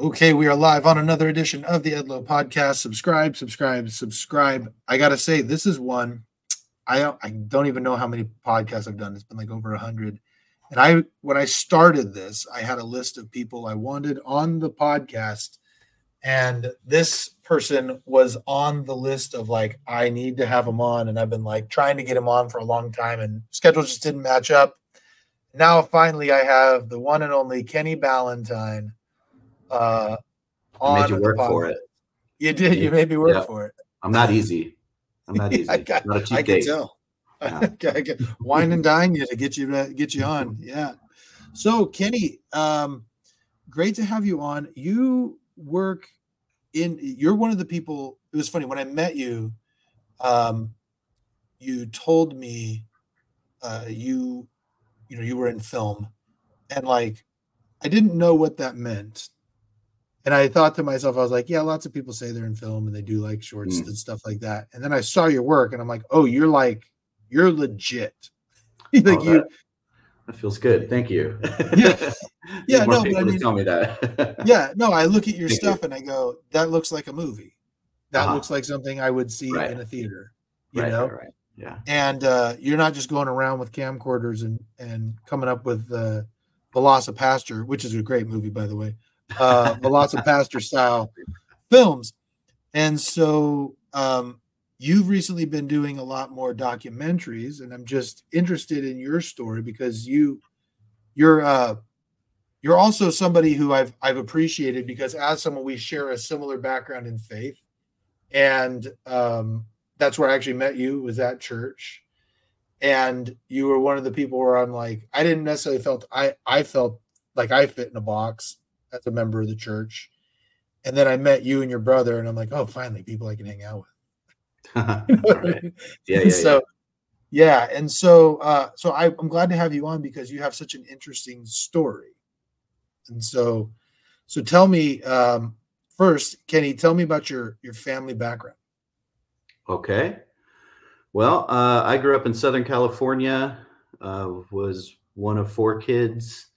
Okay, we are live on another edition of the Edlow podcast. Subscribe, subscribe, subscribe. I gotta say, this is one I don't even know how many podcasts I've done. It's been like over 100. And when I started this, I had a list of people I wanted on the podcast, and this person was on the list of like, I need to have him on, and I've been like trying to get him on for a long time, and schedules just didn't match up. Now finally, I have the one and only Kenny Ballentine. I made you work for it. You did. You made me work for it. I'm not easy. I'm not easy. I can tell. Yeah. I can wine and dine you to get you on. Yeah. So Kenny, great to have you on. You're one of the people. It was funny when I met you. You told me, you were in film, and like I didn't know what that meant. And I thought to myself, I was like, yeah, lots of people say they're in film and they do like shorts and stuff like that. And then I saw your work and I'm like, oh, you're legit. That feels good. Thank you. Yeah. Yeah. No, but I mean, tell me that. Yeah. No, I look at your stuff and I go, that looks like a movie. That looks like something I would see in a theater, you know? Right. Yeah. And you're not just going around with camcorders and coming up with Velocipaster, which is a great movie, by the way. Velocipaster style films. And so you've recently been doing a lot more documentaries, and I'm just interested in your story because you're also somebody who I've appreciated because as someone we share a similar background in faith, and that's where I actually met you, was at church, and you were one of the people where I'm like, I didn't necessarily I felt like I fit in a box as a member of the church. And then I met you and your brother, and I'm like, oh, finally, people I can hang out with. Right. Yeah. And so I'm glad to have you on because you have such an interesting story. And so tell me, first, Kenny, tell me about your family background. Okay. Well, I grew up in Southern California, was one of 4 kids.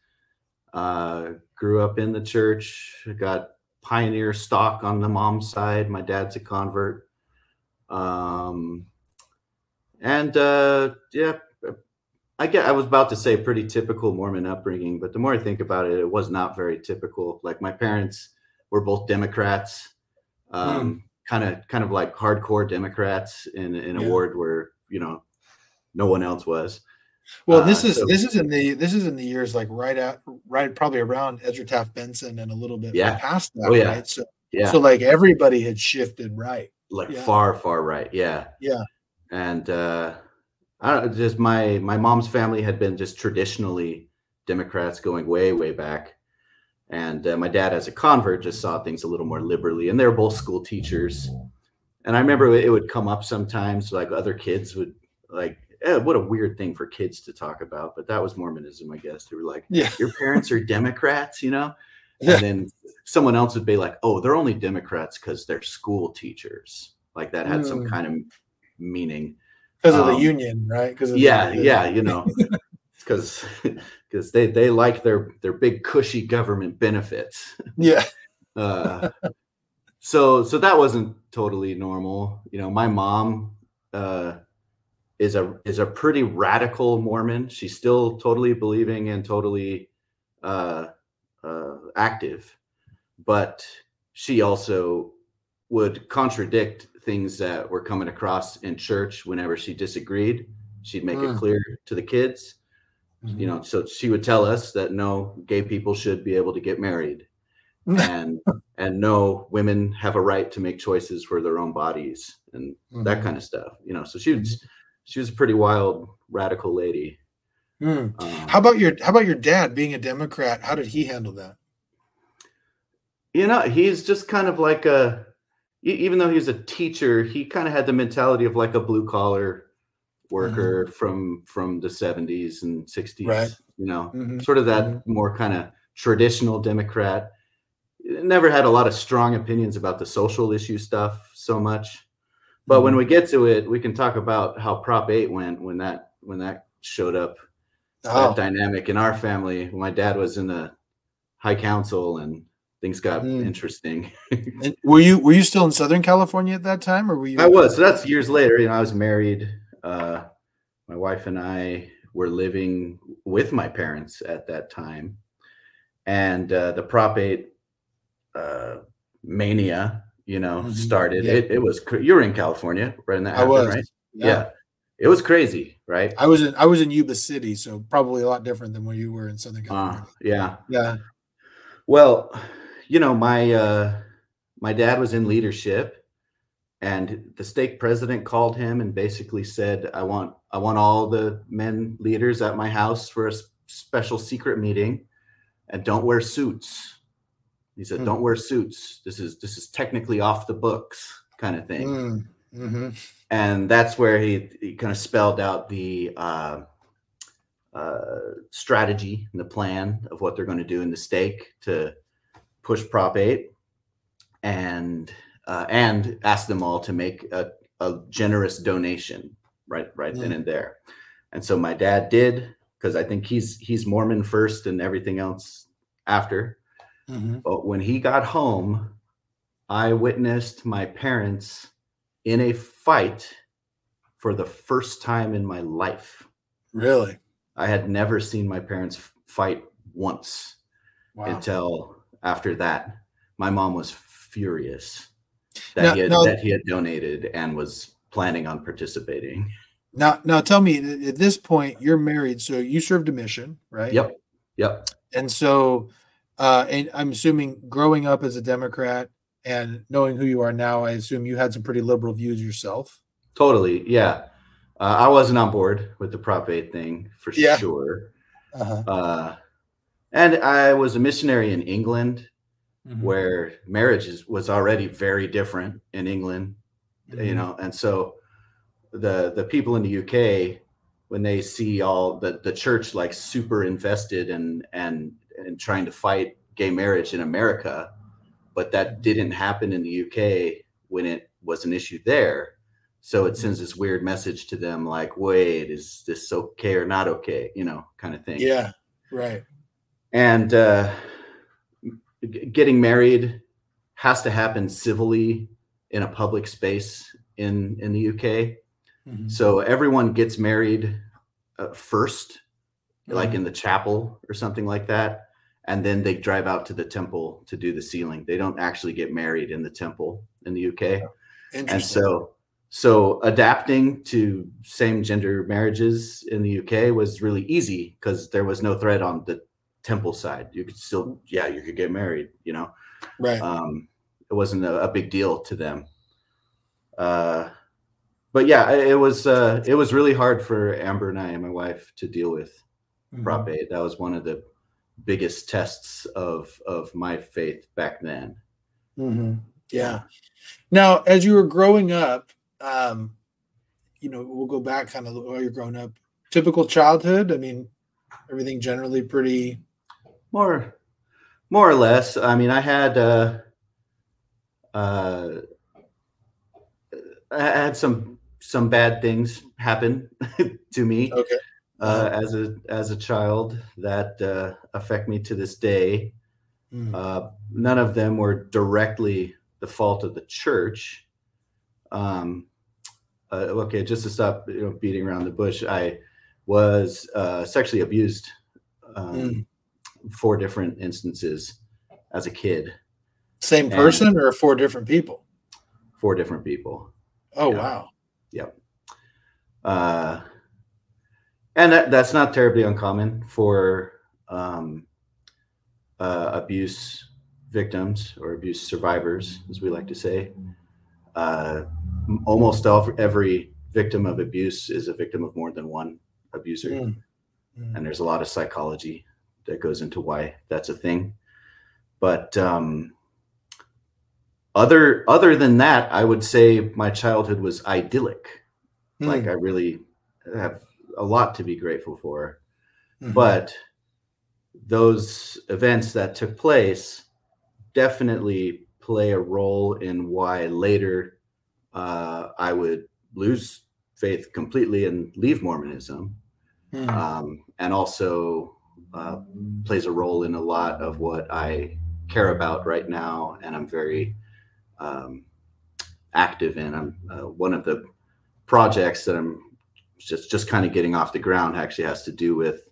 Grew up in the church, got pioneer stock on the mom's side. My dad's a convert. I was about to say pretty typical Mormon upbringing, but the more I think about it, it was not very typical. Like my parents were both Democrats, kind of like hardcore Democrats in a ward where, no one else was. Well, this is in the years like right probably around Ezra Taft Benson and a little bit past that, right? So like everybody had shifted far right, yeah. And I don't know, just my mom's family had been just traditionally Democrats going way back, and my dad as a convert just saw things a little more liberally, and they were both school teachers. And I remember it would come up sometimes, like other kids would like. What a weird thing for kids to talk about, but that was Mormonism, I guess. They were like, your parents are Democrats, And then someone else would be like, oh, they're only Democrats because they're school teachers. Like that had some kind of meaning. Because of the union, right? Because they like their big cushy government benefits. Yeah. So that wasn't totally normal. My mom is a pretty radical Mormon. She's still totally believing and totally active, but she also would contradict things that were coming across in church whenever she disagreed. She'd make it clear to the kids, so she would tell us that no, gay people should be able to get married, and no, women have a right to make choices for their own bodies and that kind of stuff. So she was a pretty wild, radical lady. How about your dad being a Democrat? How did he handle that? He's just kind of like even though he's a teacher, he kind of had the mentality of like a blue collar worker from the 70s and 60s, right. Sort of that more kind of traditional Democrat. Never had a lot of strong opinions about the social issue stuff so much. But when we get to it, we can talk about how Prop 8 went when that showed up. That dynamic in our family. My dad was in the high council, and things got interesting. And were you still in Southern California at that time, or were you? I was. So that's years later. You know, I was married. My wife and I were living with my parents at that time, and the Prop 8 mania, you know, started. Yeah. It was. You were in California, right? In that I was, right? Yeah. It was crazy, right? I was in Yuba City, so probably a lot different than where you were in Southern California. Yeah. Well, you know, my dad was in leadership, and the stake president called him and basically said, I want all the men leaders at my house for a special secret meeting, and don't wear suits. He said, don't wear suits. This is technically off the books, kind of thing. And that's where he kind of spelled out the strategy and the plan of what they're going to do in the stake to push Prop 8, and ask them all to make a generous donation right then and there. And so my dad did, because I think he's Mormon first and everything else after. But when he got home, I witnessed my parents in a fight for the first time in my life. Really? I had never seen my parents fight once until after that. My mom was furious that he had donated and was planning on participating. Now tell me, at this point, you're married, so you served a mission, right? Yep. And so, and I'm assuming growing up as a Democrat and knowing who you are now, I assume you had some pretty liberal views yourself. Totally, yeah. I wasn't on board with the Prop 8 thing for sure. And I was a missionary in England, where marriage was already very different in England, you know. And so the people in the UK, when they see all the church like super invested and trying to fight gay marriage in America, but that didn't happen in the UK when it was an issue there. So it sends this weird message to them, like, wait, is this okay or not okay? You know, kind of thing. Yeah, right. And getting married has to happen civilly in a public space in the UK. So everyone gets married first, like in the chapel or something like that. And then they drive out to the temple to do the sealing. They don't actually get married in the temple in the UK. And so adapting to same gender marriages in the UK was really easy because there was no threat on the temple side. You could still, you could get married, you know? Right. It wasn't a big deal to them. But yeah, it was really hard for Amber and I and my wife to deal with Prop 8. That was one of the biggest tests of my faith back then. Yeah. Now, as you were growing up, you know, we'll go back kind of while you're growing up. Typical childhood. I mean, everything generally pretty more or less. I mean, I had some bad things happen to me. Okay. As a child that affect me to this day. None of them were directly the fault of the church. Okay, just to stop beating around the bush, I was sexually abused 4 different instances as a kid. Same person or 4 different people? 4 different people. Oh, wow. Yep. And that's not terribly uncommon for abuse victims or abuse survivors, as we like to say. Almost every victim of abuse is a victim of more than one abuser. And there's a lot of psychology that goes into why that's a thing. But other than that, I would say my childhood was idyllic. Like, I really have a lot to be grateful for. But those events that took place definitely play a role in why later I would lose faith completely and leave Mormonism. And also plays a role in a lot of what I care about right now, and I'm very active in. I'm one of the projects that I'm just kind of getting off the ground actually has to do with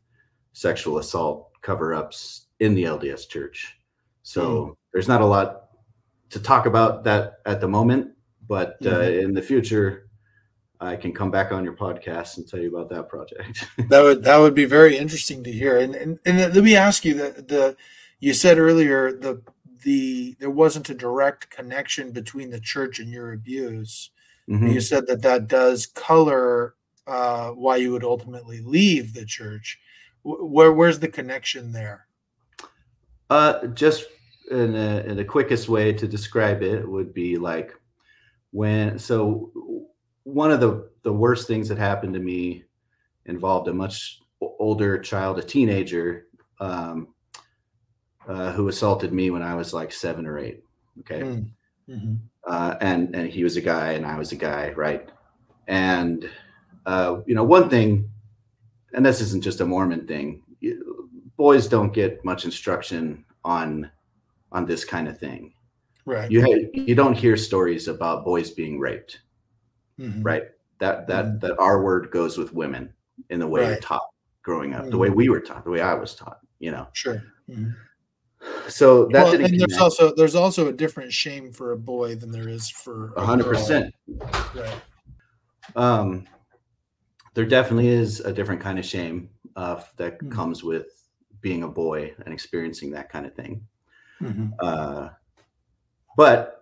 sexual assault cover-ups in the LDS Church. So there's not a lot to talk about that at the moment, but in the future, I can come back on your podcast and tell you about that project. That would be very interesting to hear. And let me ask you that you said earlier there wasn't a direct connection between the church and your abuse. You said that does color why you would ultimately leave the church. Where's the connection there? Just in the quickest way to describe it would be like one of the worst things that happened to me involved a much older child, a teenager, who assaulted me when I was like 7 or 8. Okay. And he was a guy and I was a guy. Right. And, one thing, and this isn't just a Mormon thing, boys don't get much instruction on this kind of thing. Right. You don't hear stories about boys being raped. Right. That R word goes with women in the way you're taught growing up, the way we were taught, the way I was taught, Sure. So that didn't and there's also a different shame for a boy than there is for 100%. Right. There definitely is a different kind of shame that comes with being a boy and experiencing that kind of thing. But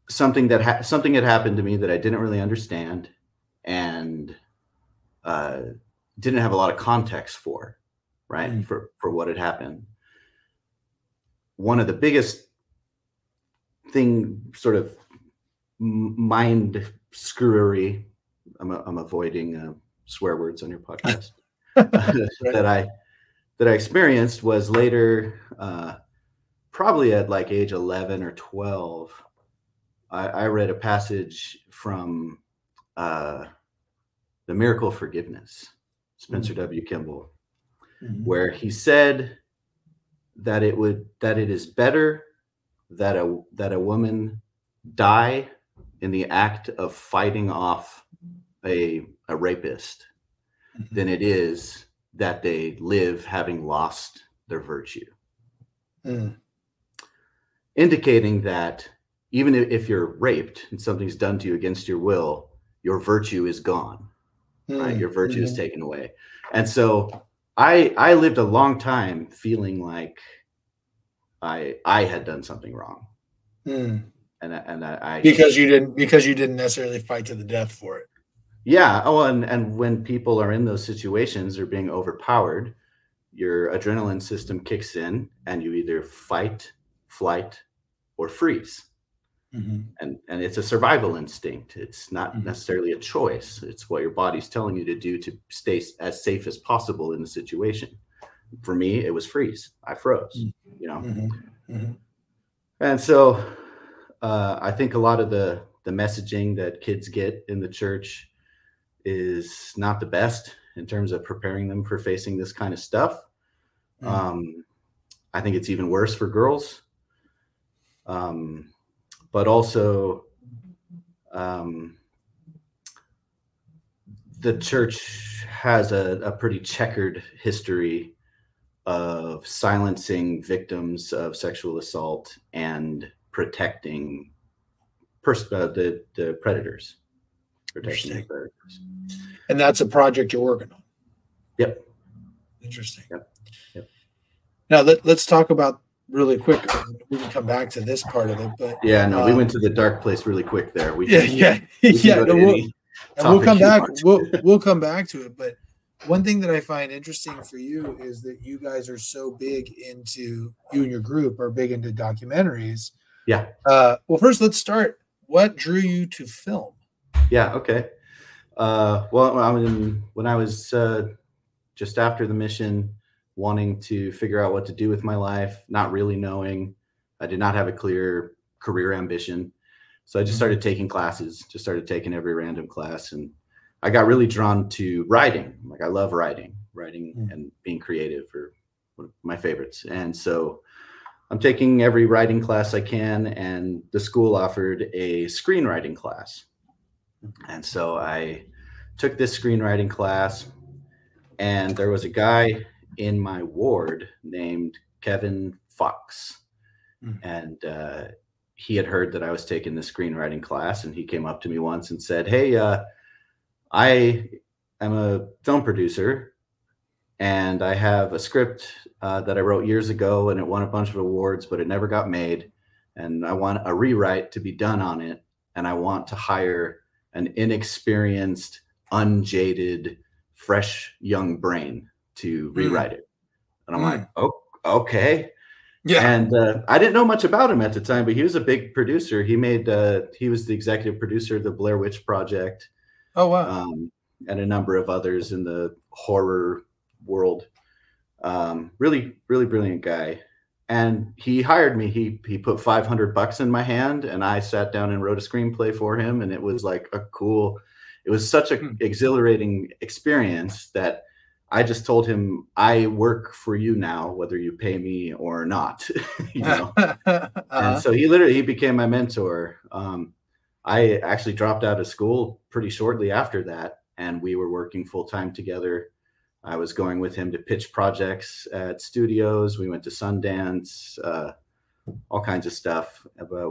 something had happened to me that I didn't really understand and didn't have a lot of context for, right? For what had happened. One of the biggest sort of mind screwery, I'm avoiding swear words on your podcast, that I experienced was later, probably at like age 11 or 12. I read a passage from The Miracle of Forgiveness, Spencer W. Kimball, where he said that it is better that a woman die in the act of fighting off a rapist than it is that they live having lost their virtue. Indicating that even if you're raped and something's done to you against your will, your virtue is gone, right? Your virtue is taken away. And so I lived a long time feeling like I had done something wrong. And I because you didn't necessarily fight to the death for it. Yeah. Oh, and when people are in those situations, they're being overpowered, your adrenaline system kicks in and you either fight, flight, or freeze. And it's a survival instinct. It's not necessarily a choice. It's what your body's telling you to do to stay as safe as possible in the situation. For me, it was freeze. I froze, And so I think a lot of the messaging that kids get in the church is not the best in terms of preparing them for facing this kind of stuff. I think it's even worse for girls. But also, the church has a pretty checkered history of silencing victims of sexual assault and protecting the predators. Protecting the predators. And that's a project you're working on. Yep. Interesting. Yep. Now let's talk about really quick. We can come back to this part of it, but we went to the dark place really quick there. We'll come back. We'll come back to it. But one thing that I find interesting for you is that you guys are so big into, you and your group are big into documentaries. Yeah. Well, first let's start. What drew you to film? Yeah. Okay. When I was just after the mission, wanting to figure out what to do with my life, not really knowing, I did not have a clear career ambition. So I just started taking classes, just started taking every random class. And I got really drawn to writing. Like, I love writing and being creative are one of my favorites. And so I'm taking every writing class I can, and the school offered a screenwriting class. And so I took this screenwriting class, and there was a guy in my ward named Kevin Fox. And he had heard that I was taking the screenwriting class, and he came up to me once and said, "Hey, I am a film producer, and I have a script that I wrote years ago, and it won a bunch of awards, but it never got made. And I want a rewrite to be done on it, and I want to hire an inexperienced, unjaded, fresh, young brain to rewrite it." And I'm like, "Oh, okay." Yeah. And I didn't know much about him at the time, but he was a big producer. He was the executive producer of the Blair Witch Project. Oh, wow. And a number of others in the horror world. Really, really brilliant guy. And he hired me. He put $500 in my hand, and I sat down and wrote a screenplay for him. And it was like it was such an exhilarating experience that I just told him, "I work for you now, whether you pay me or not." You know? And so he became my mentor. I actually dropped out of school pretty shortly after that, and we were working full-time together. I was going with him to pitch projects at studios. We went to Sundance, all kinds of stuff. But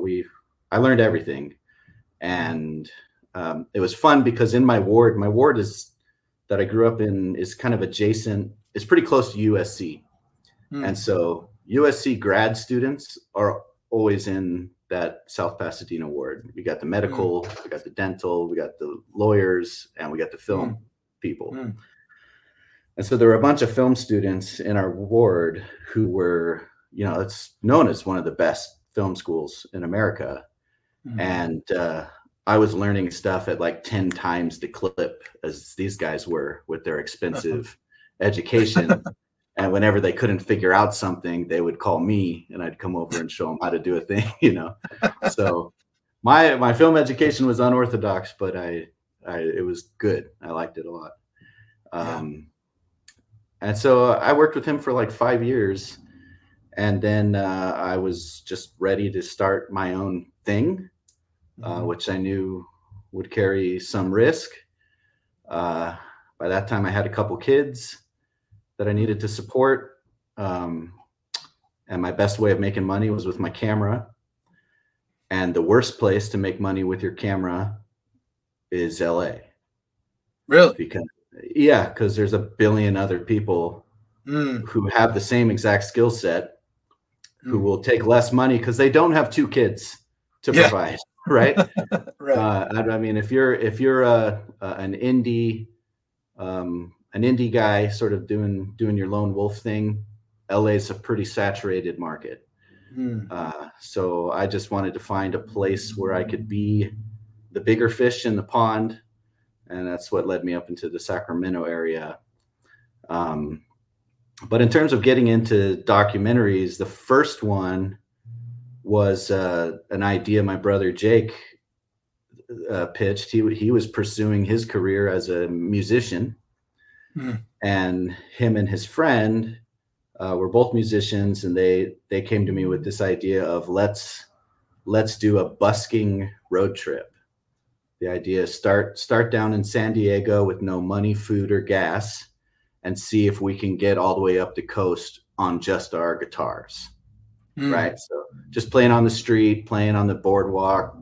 I learned everything. And it was fun because in my ward that I grew up in is kind of adjacent. It's pretty close to USC. And so USC grad students are always in that South Pasadena ward. We got the medical, we got the dental, we got the lawyers, and we got the film people. And so there were a bunch of film students in our ward who were, it's known as one of the best film schools in America. And I was learning stuff at like 10 times the clip as these guys were with their expensive education. And whenever they couldn't figure out something, they would call me, and I'd come over and show them how to do a thing, So my film education was unorthodox, but it was good. I liked it a lot. And so I worked with him for like 5 years, and then I was just ready to start my own thing, which I knew would carry some risk. By that time, I had a couple kids that I needed to support. And my best way of making money was with my camera. And the worst place to make money with your camera is LA. Really? Because there's a billion other people who have the same exact skill set who will take less money because they don't have 2 kids to provide, right? Right. I mean, if you're an indie guy sort of doing your lone wolf thing, LA is a pretty saturated market. So I just wanted to find a place where I could be the bigger fish in the pond. And that's what led me up into the Sacramento area. But in terms of getting into documentaries, the first one was an idea my brother Jake pitched. He was pursuing his career as a musician. And him and his friend were both musicians, and they came to me with this idea of let's do a busking road trip. The idea is start down in San Diego with no money, food, or gas, and see if we can get all the way up the coast on just our guitars, right? So just playing on the street, playing on the boardwalk,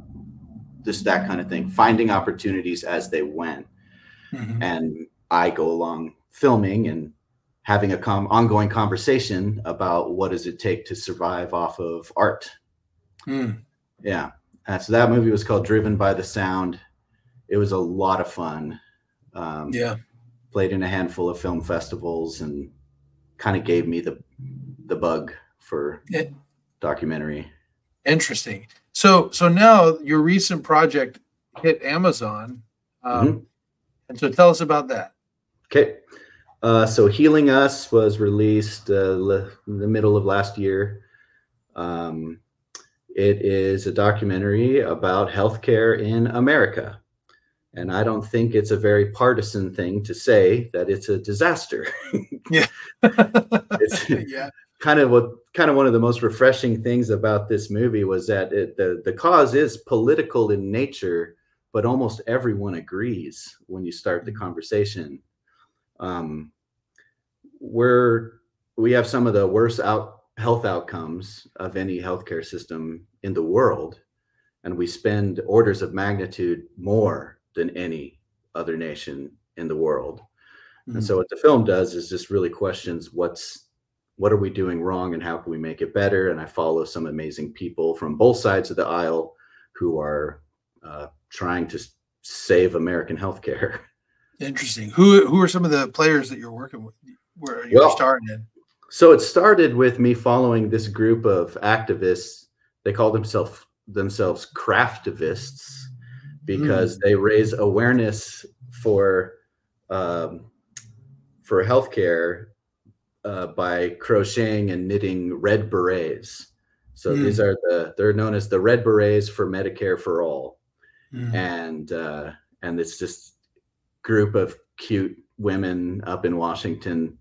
just that kind of thing, finding opportunities as they went. And I go along filming and having a ongoing conversation about what does it take to survive off of art. Yeah. And so that movie was called Driven by the Sound. It was a lot of fun. Played in a handful of film festivals and kind of gave me the bug for documentary. Interesting. So now your recent project hit Amazon. And so tell us about that. Okay. So Healing Us was released in the middle of last year. It is a documentary about healthcare in America. And I don't think it's a very partisan thing to say that it's a disaster. kind of one of the most refreshing things about this movie was that the cause is political in nature, but almost everyone agrees when you start the conversation. We have some of the worst health outcomes of any healthcare system in the world, and we spend orders of magnitude more than any other nation in the world. And so what the film does is just really questions what are we doing wrong and how can we make it better? And I follow some amazing people from both sides of the aisle who are trying to save American healthcare. Interesting. Who are some of the players that you're working with, where you're starting in? So it started with me following this group of activists. They call themselves craftivists because they raise awareness for healthcare by crocheting and knitting red berets. So they're known as the Red Berets for Medicare for All. And it's this group of cute women up in Washington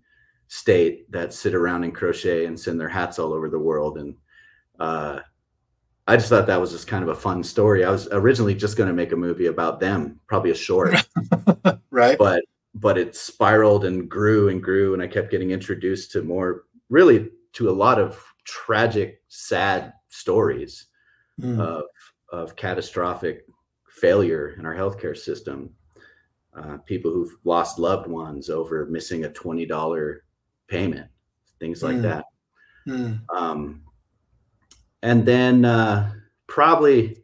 State that sit around and crochet and send their hats all over the world. And I just thought that was just kind of a fun story. I was originally just going to make a movie about them, probably a short, right? But it spiraled and grew, and I kept getting introduced to a lot of tragic, sad stories of catastrophic failure in our healthcare system. People who've lost loved ones over missing a $20 payment, things like that. And then probably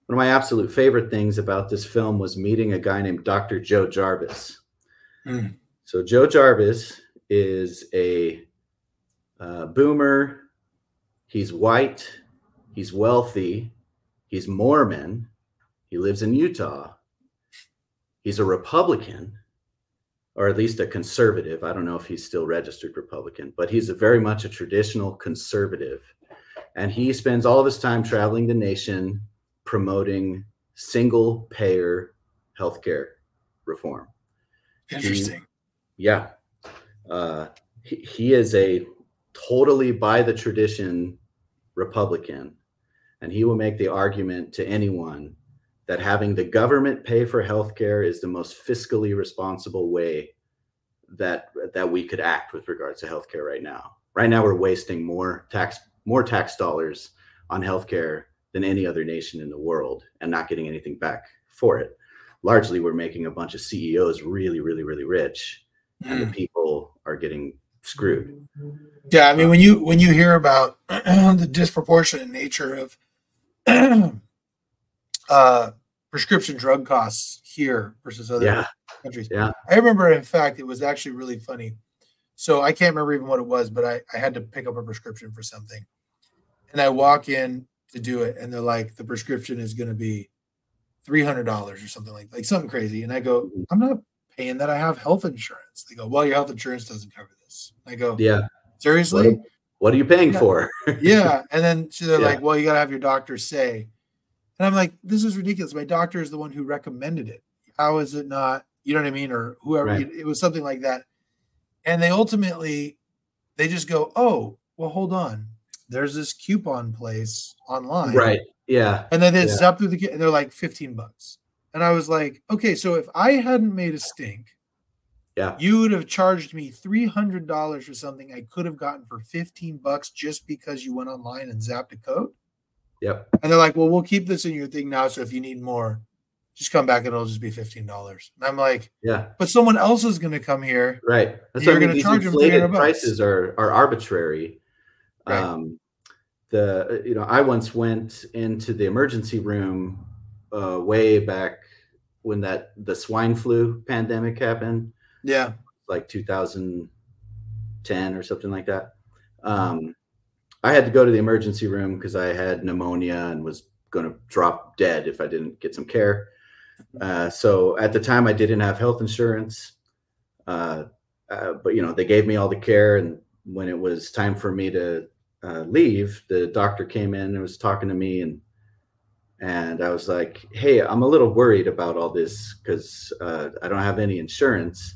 one of my absolute favorite things about this film was meeting a guy named Dr. Joe Jarvis. So Joe Jarvis is a boomer. He's white. He's wealthy. He's Mormon. He lives in Utah. He's a Republican, or at least a conservative. I don't know if he's still registered Republican, but he's very much a traditional conservative. And he spends all of his time traveling the nation promoting single payer healthcare reform. Interesting. He is a totally by the tradition Republican, and he will make the argument to anyone that having the government pay for healthcare is the most fiscally responsible way that we could act with regards to healthcare right now. Right now, we're wasting more tax dollars on healthcare than any other nation in the world and not getting anything back for it. Largely, we're making a bunch of CEOs really, really, really rich, and the people are getting screwed. Yeah, I mean, when you hear about the disproportionate nature of prescription drug costs here versus other countries. Yeah. I remember, in fact, it was actually really funny. So I can't remember even what it was, but I had to pick up a prescription for something. And I walk in to do it, and they're like, the prescription is going to be $300 or something like something crazy. And I go, I'm not paying that. I have health insurance. They go, well, your health insurance doesn't cover this. I go, yeah, seriously? What are you paying for? Yeah. And then so they're like, well, you got to have your doctor say. And I'm like, this is ridiculous. My doctor is the one who recommended it. How is it not, you know what I mean? Or whoever, right. It was something like that. And they just go, oh, well, hold on. There's this coupon place online. Right. Yeah. And then they zap through and they're like $15. And I was like, okay, so if I hadn't made a stink, you would have charged me $300 for something I could have gotten for $15 just because you went online and zapped a code. Yep. And they're like, well, we'll keep this in your thing now. So if you need more, just come back and it'll just be $15. And I'm like, yeah, but someone else is going to come here. Right. That's you're going to charge them $300. Prices are arbitrary. Right. I once went into the emergency room way back when the swine flu pandemic happened. Yeah. Like 2010 or something like that. I had to go to the emergency room because I had pneumonia and was going to drop dead if I didn't get some care. So at the time I didn't have health insurance, but they gave me all the care. And when it was time for me to leave, the doctor came in and was talking to me, and I was like, hey, I'm a little worried about all this because I don't have any insurance.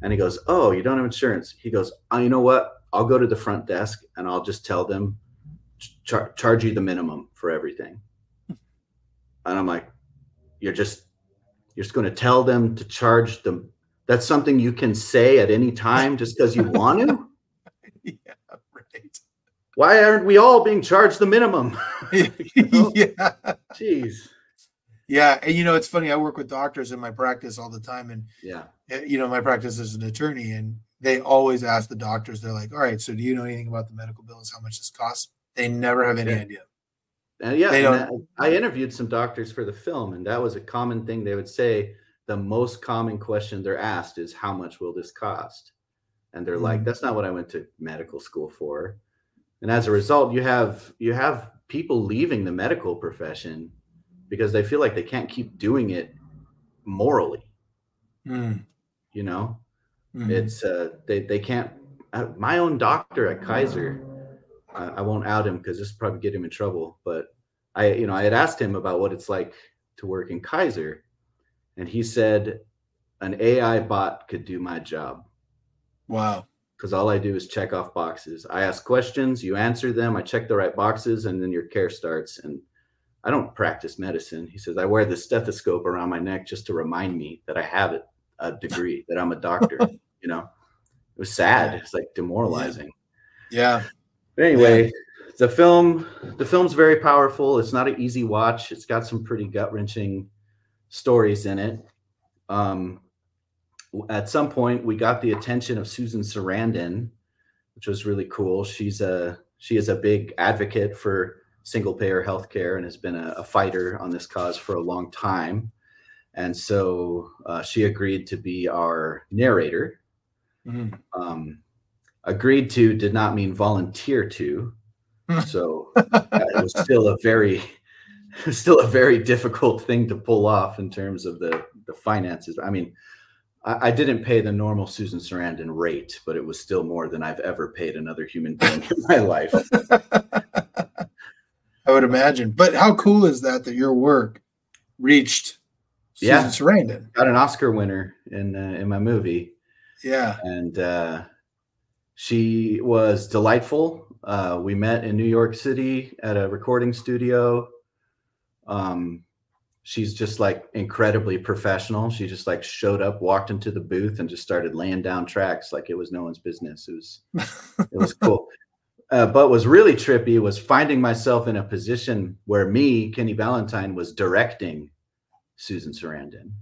And he goes, oh, you don't have insurance? He goes, oh, you know what? I'll go to the front desk and I'll just tell them, charge you the minimum for everything. And I'm like, you're just going to tell them to charge them. That's something you can say at any time just because you want to? Yeah, right. Why aren't we all being charged the minimum? Yeah. Jeez. Yeah. And it's funny, I work with doctors in my practice all the time. And yeah, my practice is an attorney, and they always ask the doctors, they're like, all right, so do you know anything about the medical bills, how much this costs? They never have any idea. And I interviewed some doctors for the film, and that was a common thing they would say. The most common question they're asked is, how much will this cost? And they're like, that's not what I went to medical school for. And as a result, you have people leaving the medical profession because they feel like they can't keep doing it morally. It's they can't. My own doctor at Kaiser, I won't out him because this will probably get him in trouble, but I had asked him about what it's like to work in Kaiser, and he said an AI bot could do my job. Wow. Because all I do is check off boxes. I ask questions, you answer them, I check the right boxes, and then your care starts. And I don't practice medicine. He says, I wear the stethoscope around my neck just to remind me that I have a degree, that I'm a doctor. It was sad. It's like demoralizing. Yeah. But anyway, the film's very powerful. It's not an easy watch. It's got some pretty gut-wrenching stories in it. At some point, we got the attention of Susan Sarandon, which was really cool. She is a big advocate for single-payer healthcare and has been a fighter on this cause for a long time. And so she agreed to be our narrator. Agreed to did not mean volunteer to. So it was still a very difficult thing to pull off in terms of the finances. I mean, I didn't pay the normal Susan Sarandon rate, but it was still more than I've ever paid another human being in my life. I would imagine. But how cool is that your work reached Susan Sarandon? Got an Oscar winner in my movie. Yeah. And she was delightful. We met in New York City at a recording studio. She's just like incredibly professional. She just like showed up, walked into the booth, and just started laying down tracks like it was no one's business. It was cool. But what was really trippy was finding myself in a position where Kenny Ballentine, was directing Susan Sarandon.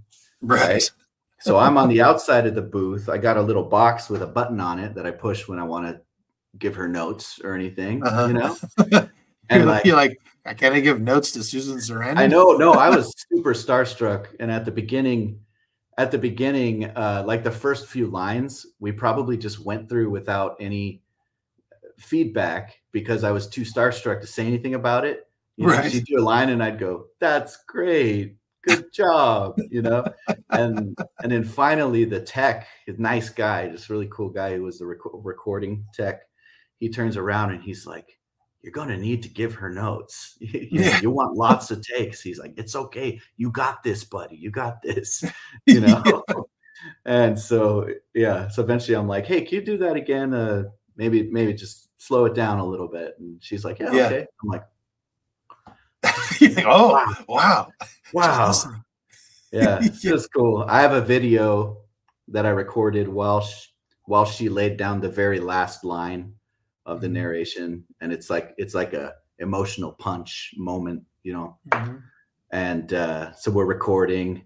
Right. So I'm on the outside of the booth. I got a little box with a button on it that I push when I want to give her notes or anything, And you're like, can I give notes to Susan Sarandon? I know. No, I was super starstruck. And at the beginning, like the first few lines, we probably just went through without any feedback because I was too starstruck to say anything about it. She'd do a line and I'd go, "That's great. Good job." And then finally the tech, a nice guy, just really cool guy who was the recording tech, he turns around and he's like, "You're going to need to give her notes. You want lots of takes." He's like, "It's okay. You got this, buddy. You got this." And so, so eventually I'm like, "Hey, can you do that again? Maybe just slow it down a little bit." And she's like, "Yeah. Okay." I'm like, "Oh, wow. Yeah, it's just cool. I have a video that I recorded while she laid down the very last line of the narration, and it's like a emotional punch moment, And so we're recording,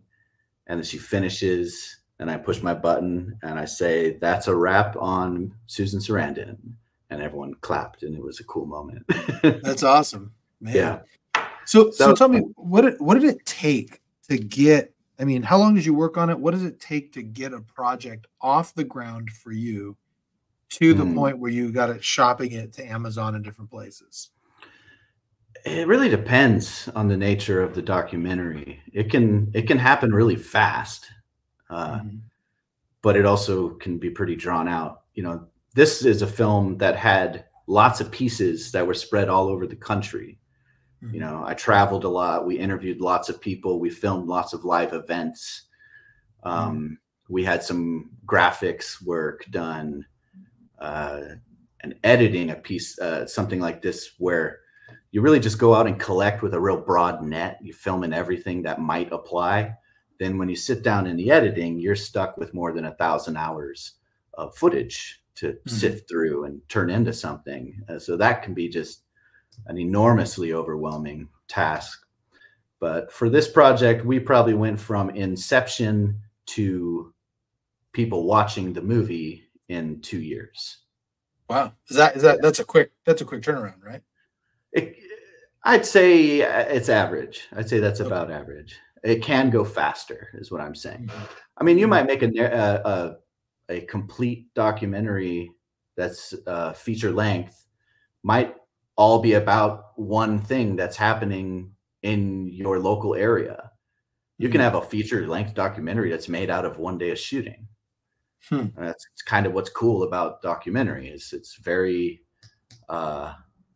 and then she finishes, and I push my button, and I say, "That's a wrap on Susan Sarandon," and everyone clapped, and it was a cool moment. That's awesome, man. Yeah. So tell me, what did it take to get? I mean, how long did you work on it? What does it take to get a project off the ground for you to the point where you got it shopping it to Amazon and different places? It really depends on the nature of the documentary. It can happen really fast, but it also can be pretty drawn out. This is a film that had lots of pieces that were spread all over the country. I traveled a lot. We interviewed lots of people. We filmed lots of live events. We had some graphics work done. and editing a piece, something like this, where you really just go out and collect with a real broad net. You film in everything that might apply. Then when you sit down in the editing, you're stuck with more than 1,000 hours of footage to sift through and turn into something. So that can be just an enormously overwhelming task. But for this project, we probably went from inception to people watching the movie in 2 years. Wow. That's a quick turnaround, right? I'd say it's average. I'd say that's about average. It can go faster, is what I'm saying. I mean, you might make a complete documentary that's feature length, might all be about one thing that's happening in your local area. You can have a feature length documentary that's made out of 1 day of shooting. That's kind of what's cool about documentary, is it's very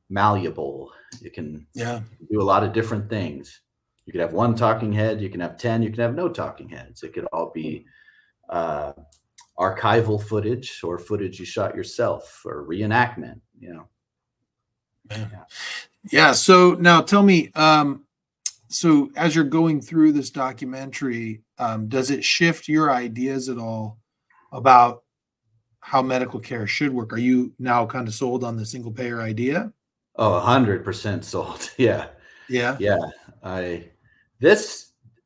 malleable. You can do a lot of different things. You could have one talking head, you can have 10, you can have no talking heads. It could all be archival footage or footage you shot yourself, or reenactment, you know. Yeah. So now tell me, so as you're going through this documentary, does it shift your ideas at all about how medical care should work? Are you now kind of sold on the single payer idea? Oh, 100% sold. Yeah.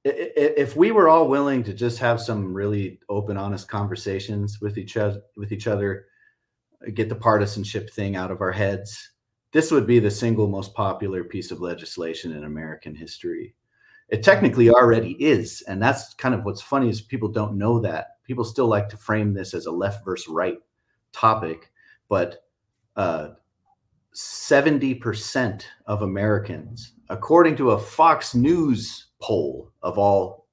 If we were all willing to just have some really open, honest conversations with each other, get the partisanship thing out of our heads, this would be the single most popular piece of legislation in American history. It technically already is. And that's kind of what's funny, is people don't know that. People still like to frame this as a left versus right topic, but 70% of Americans, according to a Fox News poll of all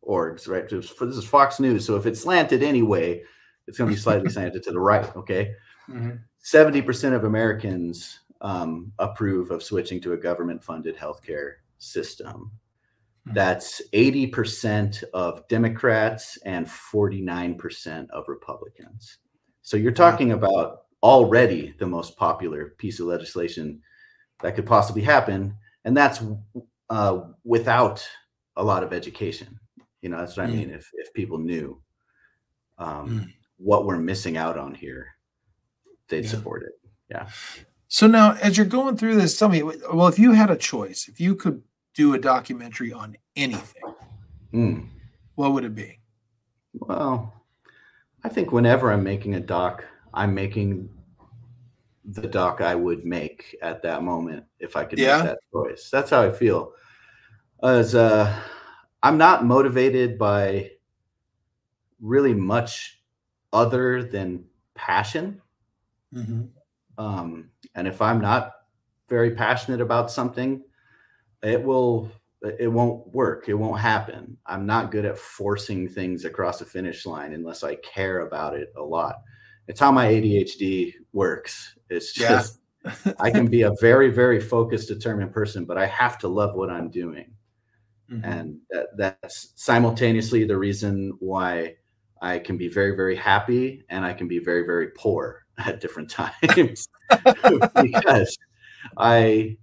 orgs, right? This is Fox News. So if it's slanted anyway, it's going to be slightly slanted to the right. Okay. 70% of Americans approve of switching to a government-funded healthcare system. That's 80% of Democrats and 49% of Republicans. So you're talking about already the most popular piece of legislation that could possibly happen, and that's without a lot of education. You know, that's what I mean. If people knew what we're missing out on here, they'd support it. Yeah. So now, as you're going through this, tell me, well, if you had a choice, if you could do a documentary on anything, what would it be? Well, I think whenever I'm making a doc, I'm making the doc I would make at that moment if I could make that choice. That's how I feel. As I'm not motivated by really much other than passion. And if I'm not very passionate about something, it won't work. It won't happen. I'm not good at forcing things across the finish line unless I care about it a lot. It's how my ADHD works. It's just, I can be a very, very focused, determined person, but I have to love what I'm doing. And that's simultaneously the reason why I can be very, very happy and I can be very, very poor at different times because I'm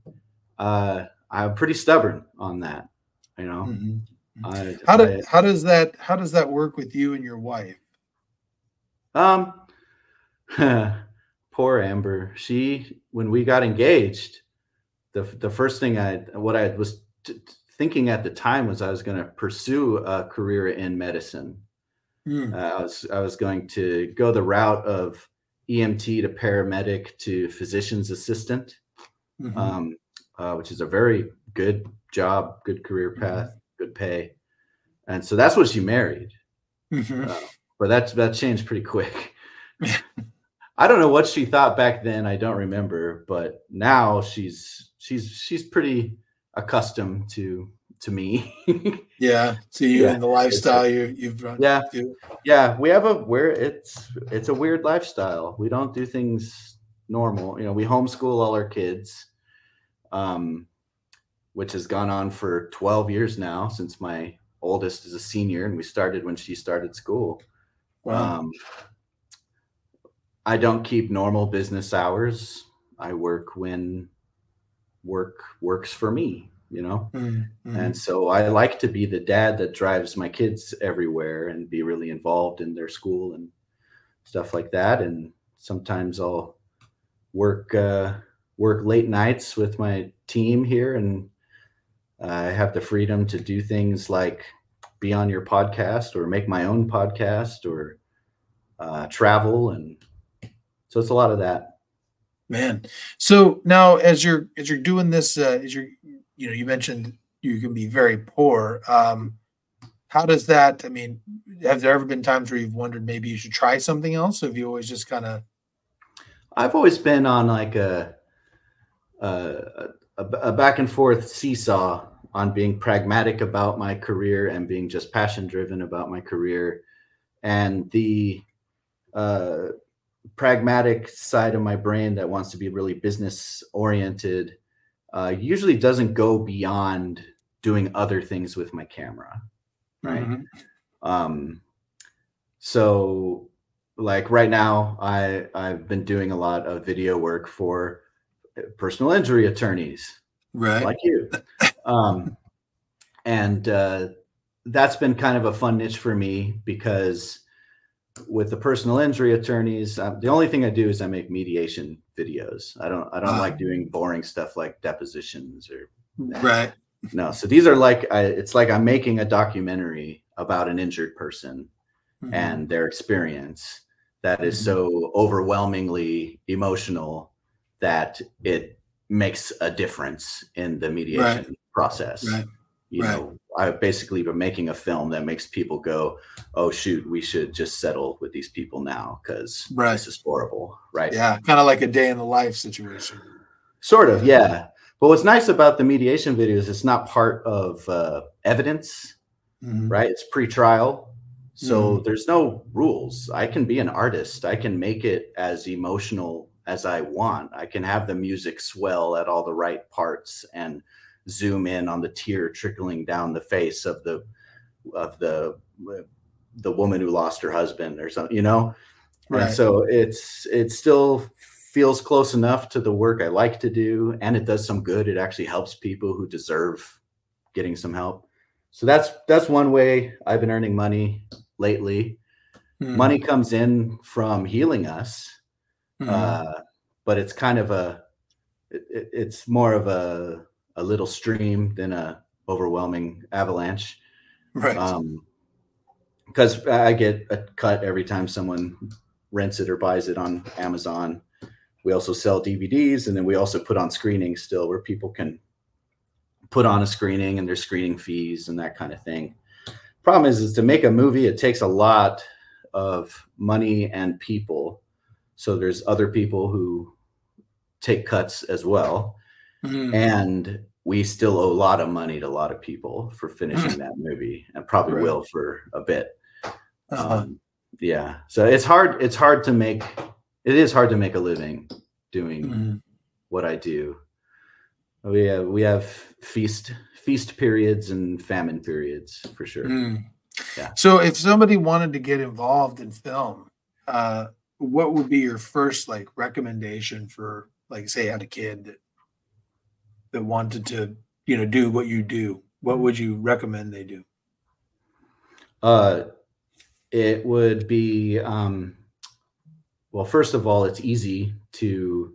pretty stubborn on that, you know. How does that work with you and your wife? Poor Amber. When we got engaged, the first thing I was thinking at the time was I was going to pursue a career in medicine. I was going to go the route of EMT to paramedic to physician's assistant, which is a very good job, good career path, good pay. And so that's what she married. But that changed pretty quick. I don't know what she thought back then. I don't remember, but now she's pretty accustomed to me. To you and the lifestyle you've run. We have it's a weird lifestyle. We don't do things normal. You know, we homeschool all our kids, which has gone on for 12 years now, since my oldest is a senior and we started when she started school. I don't keep normal business hours. I work when work works for me, you know? Mm-hmm. And so I like to be the dad that drives my kids everywhere and be really involved in their school and stuff like that. And sometimes I'll work late nights with my team here, and I have the freedom to do things like be on your podcast or make my own podcast or travel. And so it's a lot of that. Man. So now as you're doing this, you mentioned you can be very poor. How does that, I mean, have there ever been times where you've wondered maybe you should try something else? Or have you always just kind of? I've always been on like a back and forth seesaw on being pragmatic about my career and being just passion driven about my career. And the pragmatic side of my brain that wants to be really business oriented usually doesn't go beyond doing other things with my camera. Right. Mm-hmm. So like right now, I've been doing a lot of video work for personal injury attorneys, right? Like you. And that's been kind of a fun niche for me because with the personal injury attorneys, the only thing I do is I make mediation videos. I don't like doing boring stuff like depositions or right. No. So these are like, it's like I'm making a documentary about an injured person mm-hmm. and their experience that is mm-hmm. so overwhelmingly emotional that it makes a difference in the mediation right. process. Right. You right. know, I've basically been making a film that makes people go, oh, shoot, we should just settle with these people now because right. this is horrible. Right. Yeah. Kind of like a day in the life situation. Sort of. Yeah. But what's nice about the mediation videos, it's not part of evidence, mm-hmm. right? It's pre-trial. So mm-hmm. there's no rules. I can be an artist. I can make it as emotional as I want. I can have the music swell at all the right parts and zoom in on the tear trickling down the face of the woman who lost her husband or something, you know? Right. And so it still feels close enough to the work I like to do, and it does some good. It actually helps people who deserve getting some help. So that's one way I've been earning money lately. Mm. Money comes in from healing us, but it's kind of it's more of a little stream than a overwhelming avalanche. Right. Because I get a cut every time someone rents it or buys it on Amazon. We also sell DVDs, and then we also put on screenings still where people can put on a screening and there's screening fees and that kind of thing. Problem is to make a movie, it takes a lot of money and people. So there's other people who take cuts as well. Mm-hmm. And we still owe a lot of money to a lot of people for finishing that movie, and probably right. will for a bit. Uh-huh. Yeah. So it is hard to make a living doing what I do. We have feast periods and famine periods for sure. Mm. Yeah. So if somebody wanted to get involved in film, what would be your first like recommendation for, like, say, I had a kid that wanted to, do what you do? What would you recommend they do? It would be, well, first of all, it's easy to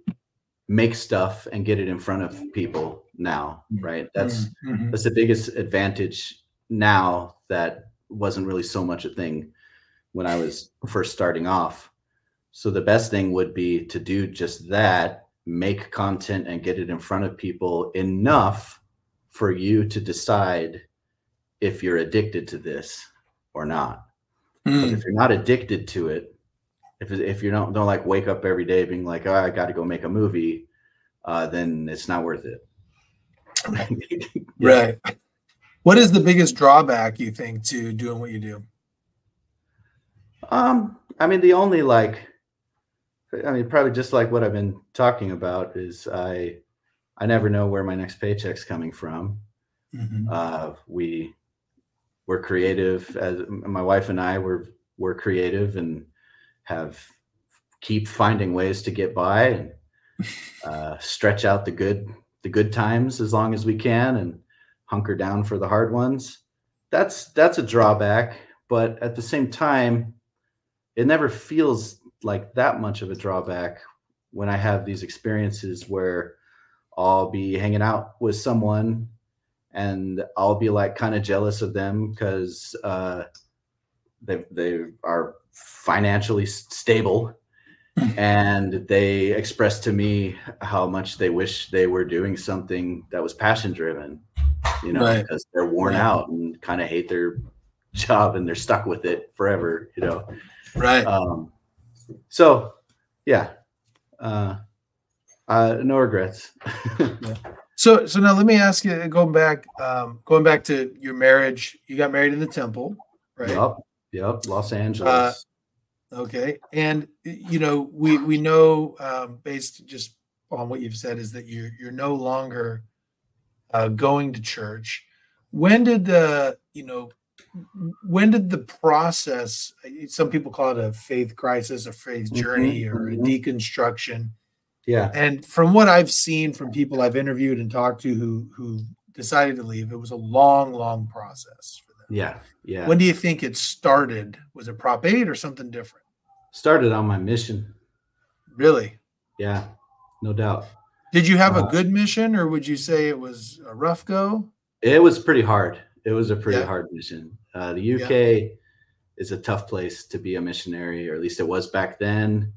make stuff and get it in front of people now, right? That's the biggest advantage now that wasn't really so much a thing when I was first starting off. So the best thing would be to do just that, make content and get it in front of people enough for you to decide if you're addicted to this or not. Because if you're not addicted to it, if you don't like wake up every day being like, oh, I got to go make a movie, then it's not worth it. Yeah. Right. What is the biggest drawback you think to doing what you do? I mean, probably just like what I've been talking about is I never know where my next paycheck's coming from. We're creative. As my wife and I, we're creative and have keep finding ways to get by and stretch out the good times as long as we can and hunker down for the hard ones. That's a drawback, but at the same time, it never feels like that much of a drawback when I have these experiences where I'll be hanging out with someone and I'll be like kind of jealous of them because they are financially stable, and they express to me how much they wish they were doing something that was passion driven, you know, Right. because they're worn out and kind of hate their job and they're stuck with it forever, you know. Right. So yeah, no regrets. Yeah. So now let me ask you, going back to your marriage. You got married in the temple, right? Yep. Los Angeles. Okay. And, you know, we know, based just on what you've said, is that you're no longer going to church. When did the process, some people call it a faith crisis, a faith journey, or a deconstruction. Yeah. And from what I've seen from people I've interviewed and talked to who decided to leave, it was a long process for them. Yeah. Yeah. When do you think it started? Was it Prop 8 or something different? Started on my mission. Really? Yeah, no doubt. Did you have a good mission, or would you say it was a rough go? It was pretty hard. It was a pretty hard mission. The UK is a tough place to be a missionary, or at least it was back then.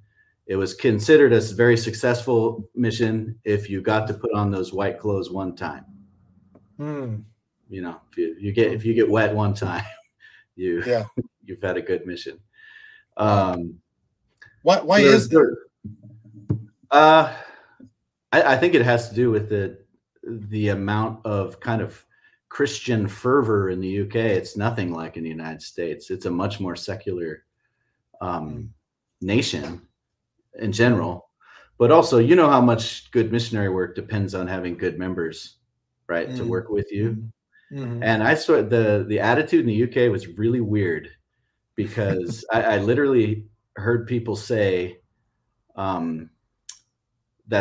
It was considered a very successful mission if you got to put on those white clothes one time. You know, if you get wet one time, you've had a good mission. Why is that? I think it has to do with the amount of kind of Christian fervor in the UK. It's nothing like in the United States. It's a much more secular nation in general, but also, you know, how much good missionary work depends on having good members, right, to work with you. And I saw the attitude in the UK was really weird, because I literally heard people say that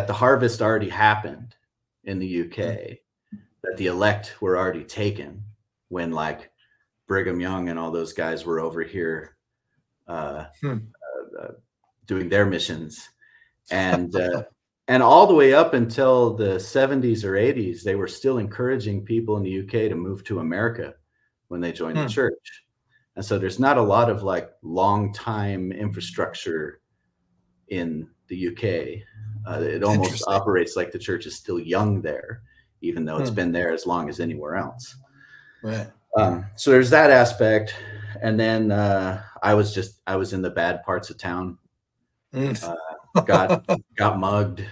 the harvest already happened in the UK, that the elect were already taken when, like, Brigham Young and all those guys were over here doing their missions. And all the way up until the 70s or 80s, they were still encouraging people in the UK to move to America when they joined the church. And so there's not a lot of like long time infrastructure in the UK. It almost operates like the church is still young there, even though it's been there as long as anywhere else. Right. So there's that aspect. And then I was in the bad parts of town. Got mugged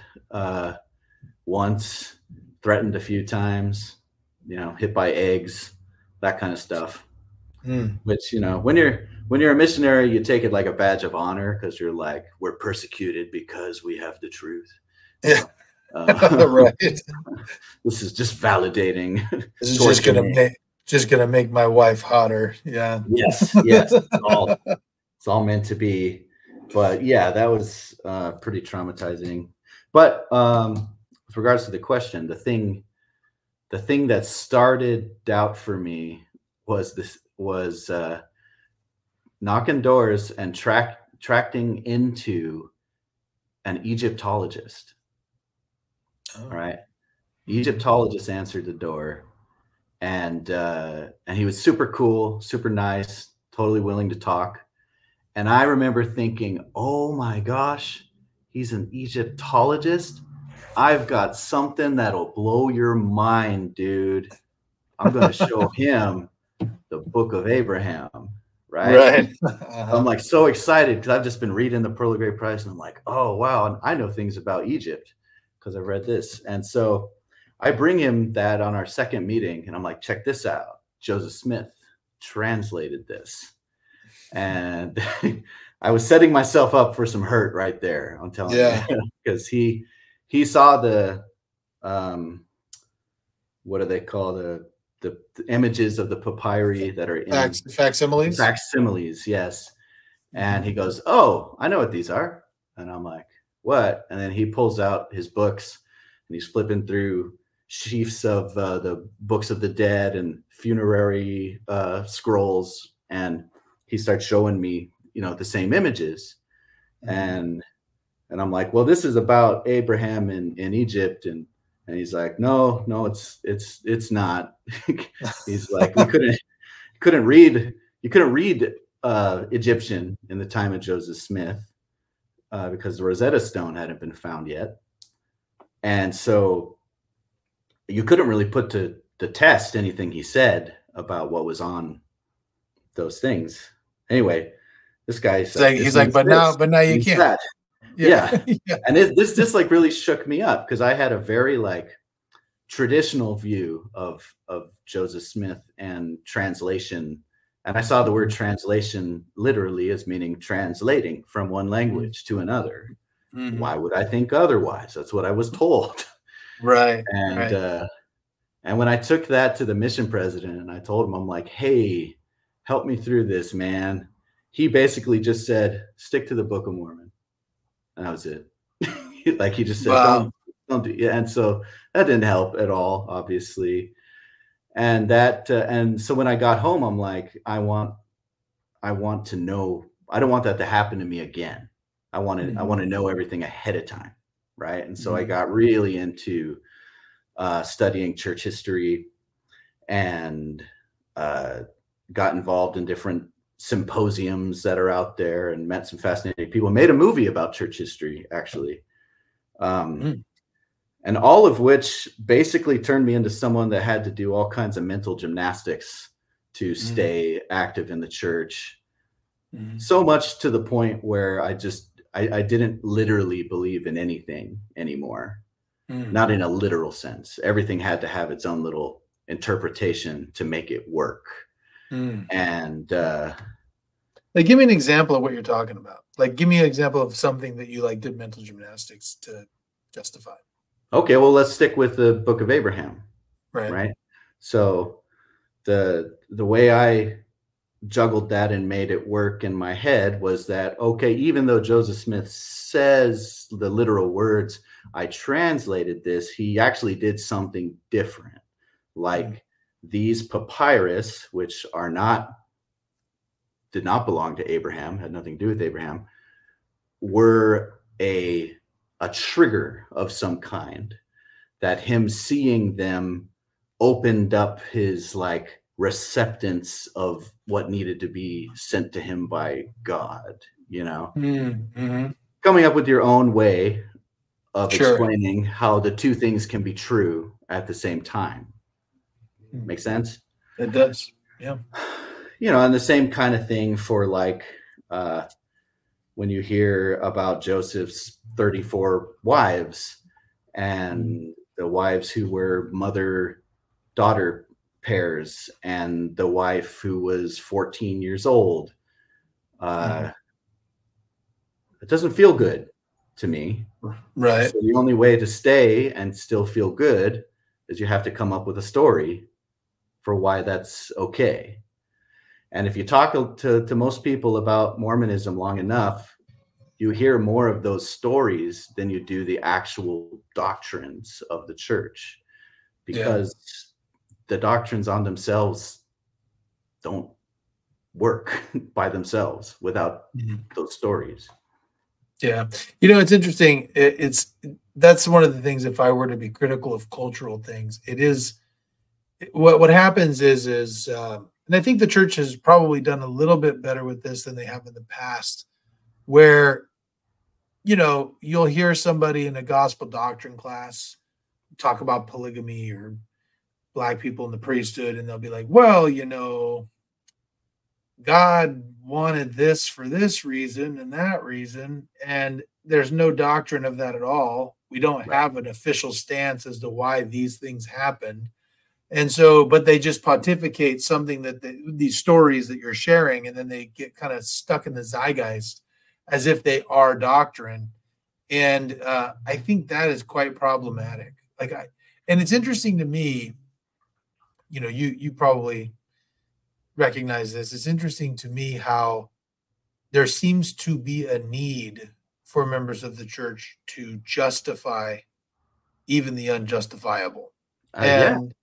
once, threatened a few times, you know, hit by eggs, that kind of stuff. Which, you know, when you're a missionary, you take it like a badge of honor, because you're like, we're persecuted because we have the truth. Yeah. Right. This is just validating. This is just gonna make my wife hotter. Yeah. Yes. It's all meant to be. But yeah, that was pretty traumatizing. But with regards to the question, the thing that started doubt for me was knocking doors and tracting into an Egyptologist. All right. The Egyptologist answered the door, and he was super cool, super nice, totally willing to talk. And I remember thinking, oh my gosh, he's an Egyptologist. I've got something that'll blow your mind, dude. I'm going to show him the Book of Abraham, right? I'm like so excited because I've just been reading the Pearl of Great Price, and I'm like, oh wow, and I know things about Egypt because I've read this. And so I bring him that on our second meeting, and I'm like, check this out. Joseph Smith translated this. And I was setting myself up for some hurt right there. I'm telling you, because he saw the what do they call the images of the papyri that are in facsimiles? Facsimiles, yes. And he goes, oh, I know what these are. And I'm like, what? And then he pulls out his books and he's flipping through sheafs of the books of the dead and funerary scrolls. And he starts showing me, you know, the same images. And I'm like, well, this is about Abraham in Egypt. And he's like, no, it's not. He's like, you couldn't read Egyptian in the time of Joseph Smith because the Rosetta Stone hadn't been found yet. And so you couldn't really put to the test anything he said about what was on those things. Anyway, this guy's like, but now you can't. That. Yeah. And this just like really shook me up because I had a very like traditional view of Joseph Smith and translation. And I saw the word translation literally as meaning translating from one language to another. Why would I think otherwise? That's what I was told. Right. And when I took that to the mission president and I told him, I'm like, hey, help me through this, man. He basically just said, stick to the Book of Mormon. And that was it. Like he just said, wow. don't do it. And so that didn't help at all, obviously. And that, and so when I got home, I'm like, I want to know, I don't want that to happen to me again. I want to know everything ahead of time. Right. And so I got really into studying church history and got involved in different symposiums that are out there and met some fascinating people. Made a movie about church history, actually. And all of which basically turned me into someone that had to do all kinds of mental gymnastics to stay active in the church. So much to the point where I didn't literally believe in anything anymore. Not in a literal sense. Everything had to have its own little interpretation to make it work. And like, give me an example of what you're talking about. Like, give me an example of something that you like did mental gymnastics to justify. Okay, well, let's stick with the Book of Abraham. Right. So the way I juggled that and made it work in my head was that, okay, even though Joseph Smith says the literal words, I translated this, he actually did something different. Like these papyrus, which did not belong to Abraham, had nothing to do with Abraham, were a trigger of some kind, that him seeing them opened up his like receptance of what needed to be sent to him by God, you know, coming up with your own way of explaining how the two things can be true at the same time. Make sense? It does. Yeah. You know, and the same kind of thing for like when you hear about Joseph's 34 wives and the wives who were mother-daughter pairs and the wife who was 14 years old. It doesn't feel good to me. Right. So the only way to stay and still feel good is you have to come up with a story for why that's okay. And if you talk to most people about Mormonism long enough, you hear more of those stories than you do the actual doctrines of the church, because the doctrines on themselves don't work by themselves without those stories. Yeah. You know, it's interesting. That's one of the things, if I were to be critical of cultural things, it is what happens is and I think the church has probably done a little bit better with this than they have in the past, where, you know, you'll hear somebody in a gospel doctrine class talk about polygamy or Black people in the priesthood, and they'll be like, well, you know, God wanted this for this reason and that reason, and there's no doctrine of that at all. We don't have an official stance as to why these things happened. And so, but they just pontificate something that these stories that you're sharing, and then they get kind of stuck in the zeitgeist as if they are doctrine. And I think that is quite problematic. And it's interesting to me, you know, you probably recognize this. It's interesting to me how there seems to be a need for members of the church to justify even the unjustifiable. And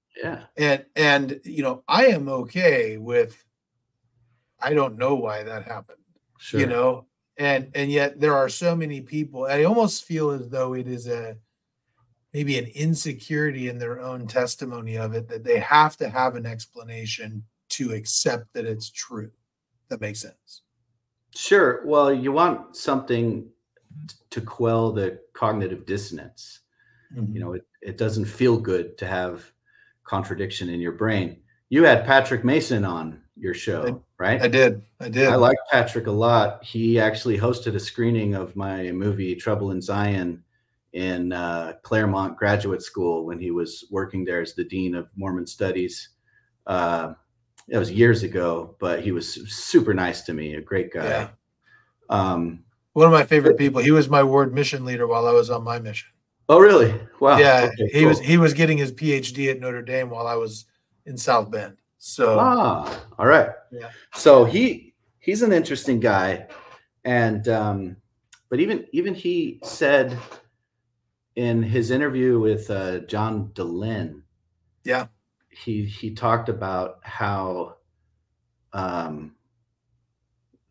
you know, I am okay with, I don't know why that happened. Sure. You know, and yet there are so many people, I almost feel as though it is maybe an insecurity in their own testimony of it, that they have to have an explanation to accept that it's true. That makes sense. Sure. Well, you want something to quell the cognitive dissonance. You know, it doesn't feel good to have contradiction in your brain. You had Patrick Mason on your show, right? I did. I like Patrick a lot. He actually hosted a screening of my movie Trouble in Zion in Claremont Graduate School when he was working there as the Dean of Mormon Studies. It was years ago, but he was super nice to me, a great guy. Yeah. One of my favorite people. He was my ward mission leader while I was on my mission. Oh, really? Wow. Yeah, okay, he was getting his PhD at Notre Dame while I was in South Bend. So all right. Yeah. So he's an interesting guy, and but even he said in his interview with John Dehlin, yeah, he talked about how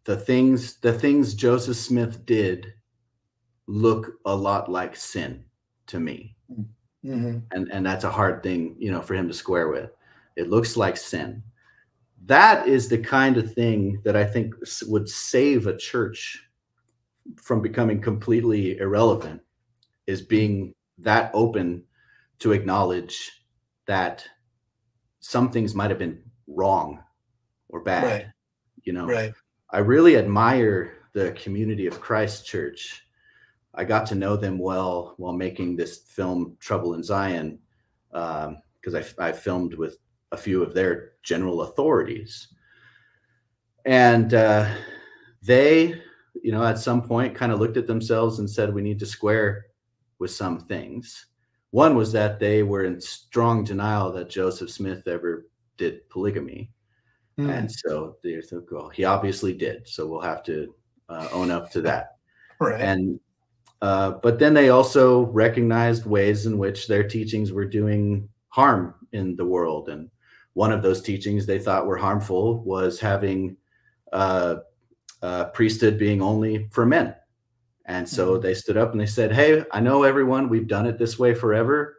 the things Joseph Smith did look a lot like sin to me. And that's a hard thing, you know, for him to square with. It looks like sin. That is the kind of thing that I think would save a church from becoming completely irrelevant, is being that open to acknowledge that some things might have been wrong or bad. Right. You know, right. I really admire the Community of Christ Church. I got to know them well while making this film Trouble in Zion, because I filmed with a few of their general authorities. And they, you know, at some point kind of looked at themselves and said, we need to square with some things. One was that they were in strong denial that Joseph Smith ever did polygamy. And so they thought, well, he obviously did. So we'll have to own up to that. Right. And but then they also recognized ways in which their teachings were doing harm in the world. And one of those teachings they thought were harmful was having priesthood being only for men. And so they stood up and they said, hey, I know everyone, we've done it this way forever.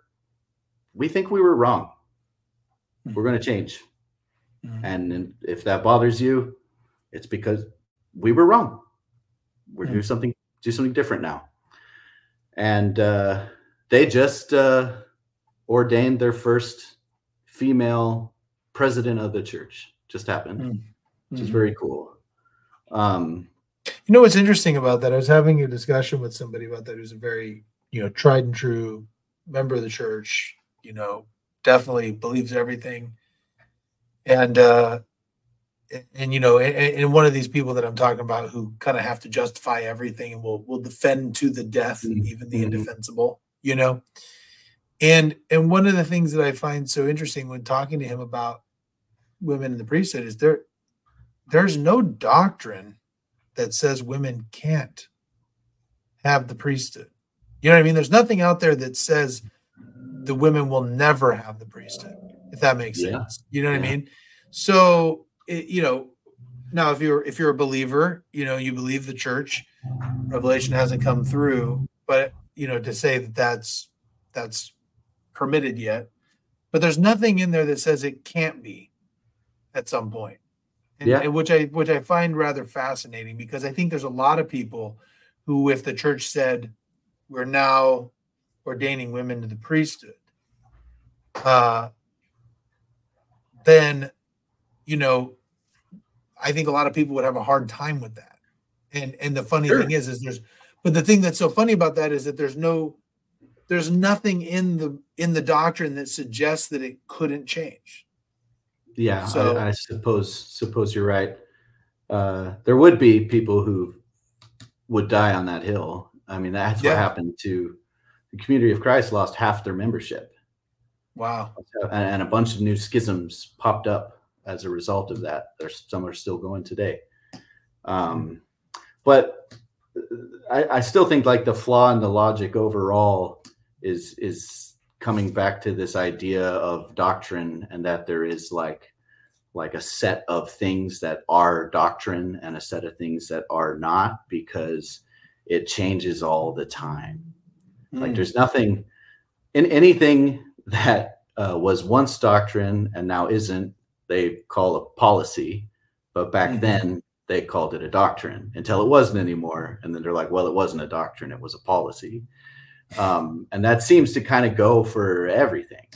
We think we were wrong. We're going to change. And if that bothers you, it's because we were wrong. We're doing something different now. And they just ordained their first female president of the church. Just happened, which is very cool. You know what's interesting about that? I was having a discussion with somebody about that who's a very, you know, tried and true member of the church, you know, definitely believes everything. And you know, and one of these people that I'm talking about who kind of have to justify everything and will defend to the death, even the indefensible, you know. And one of the things that I find so interesting when talking to him about women in the priesthood is there's no doctrine that says women can't have the priesthood. You know what I mean? There's nothing out there that says the women will never have the priesthood, if that makes sense. You know what I mean? So, you know, now if you're a believer, you know, you believe the church, Revelation hasn't come through, but, you know, to say that that's permitted yet, but there's nothing in there that says it can't be at some point. And which I find rather fascinating, because I think there's a lot of people who, if the church said we're now ordaining women to the priesthood, then, you know, I think a lot of people would have a hard time with that. And the funny thing is but the thing that's so funny about that is that there's nothing in the doctrine that suggests that it couldn't change. Yeah, so, I suppose you're right. There would be people who would die on that hill. I mean, that's what happened to the Community of Christ. Lost half their membership. Wow. And a bunch of new schisms popped up as a result of that. Some are still going today. But I still think like the flaw in the logic overall is coming back to this idea of doctrine, and that there is like a set of things that are doctrine and a set of things that are not, because it changes all the time. Like there's nothing in anything that was once doctrine and now isn't, they call a policy, but back then they called it a doctrine until it wasn't anymore. And then they're like, well, it wasn't a doctrine, it was a policy. And that seems to kind of go for everything,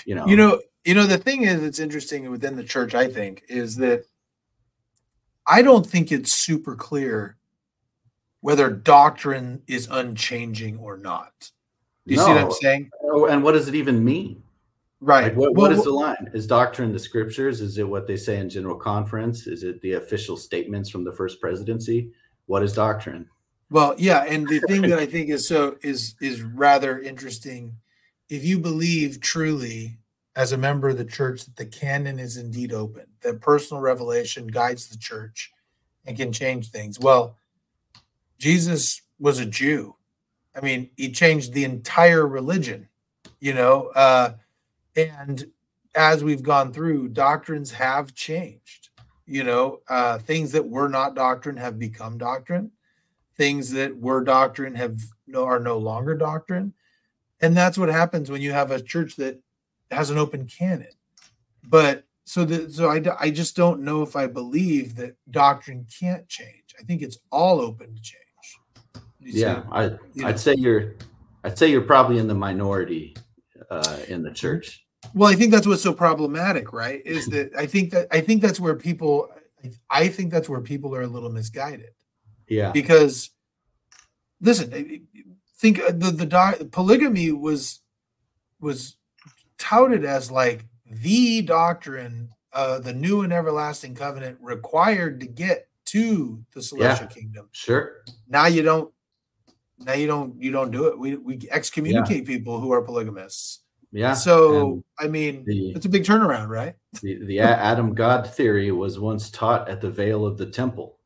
you know. The thing is, it's interesting within the church, I think, is that I don't think it's super clear whether doctrine is unchanging or not. Do you see what I'm saying? And what does it even mean? Right. Like what is the line? Is doctrine the scriptures? Is it what they say in General Conference? Is it the official statements from the first presidency? What is doctrine? Well, yeah, and the thing that I think is rather interesting, if you believe truly as a member of the church that the canon is indeed open, that personal revelation guides the church and can change things. Well, Jesus was a Jew. I mean, he changed the entire religion, and as we've gone through, doctrines have changed. Things that were not doctrine have become doctrine. Things that were doctrine are no longer doctrine. And that's what happens when you have a church that has an open canon. But so I just don't know if I believe that doctrine can't change. I think it's all open to change. I'd say you're probably in the minority in the church. Well, I think that's what's so problematic, right? Is that I think that's where people are a little misguided. Yeah. Because listen, think the polygamy was touted as like the doctrine, the new and everlasting covenant required to get to the celestial kingdom. Sure. Now you don't do it. We excommunicate people who are polygamists. Yeah. So I mean, it's a big turnaround, right? The Adam God theory was once taught at the veil of the temple.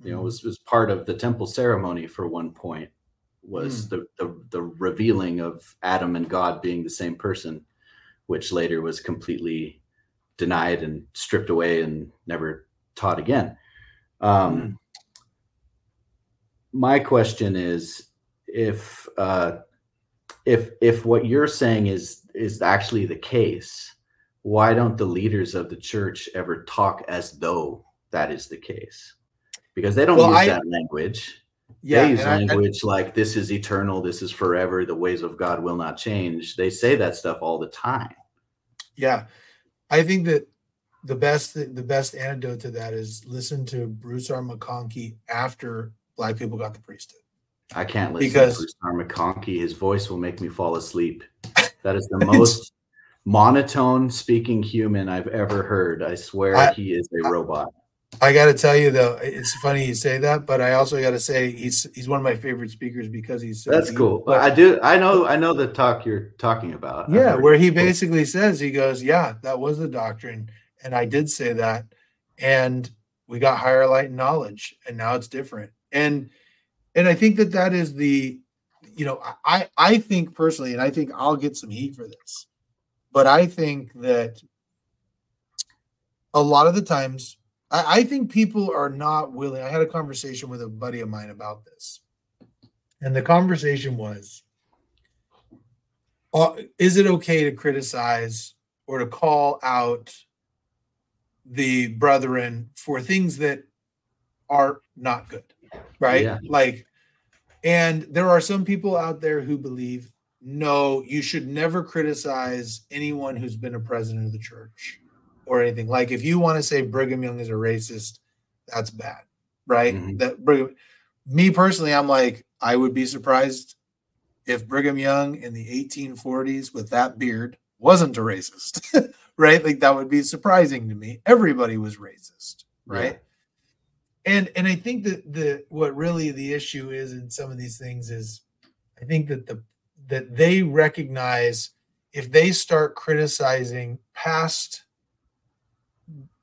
It was part of the temple ceremony for one point, was the revealing of Adam and God being the same person, which later was completely denied and stripped away and never taught again. My question is, if what you're saying is actually the case, why don't the leaders of the church ever talk as though that is the case? Because they don't use that language. They use language like this is eternal, this is forever, the ways of God will not change. They say that stuff all the time. Yeah. I think that the best antidote to that is listen to Bruce R. McConkie after Black people got the priesthood. I can't listen to Bruce R. McConkie. His voice will make me fall asleep. That is the most monotone speaking human I've ever heard. I swear he is a robot. I got to tell you though, it's funny you say that, but I also got to say he's one of my favorite speakers because he's so That's deep. Cool. But I know the talk you're talking about. Yeah, where he basically says, he goes, yeah, that was the doctrine, and I did say that, and we got higher light and knowledge, and now it's different. And I think that is the, I think personally, and I think I'll get some heat for this, but I think that a lot of the times, I think people are not willing. I had a conversation with a buddy of mine about this. And the conversation was, is it okay to criticize or to call out the brethren for things that are not good? Right? Yeah. And there are some people out there who believe, no, you should never criticize anyone who's been a president of the church or anything. Like if you want to say Brigham Young is a racist, that's bad, right? Me personally, I'm like, I would be surprised if Brigham Young in the 1840s with that beard wasn't a racist, right? Like that would be surprising to me. Everybody was racist, right? Yeah. And I think that what really the issue is in some of these things is, I think that they recognize if they start criticizing past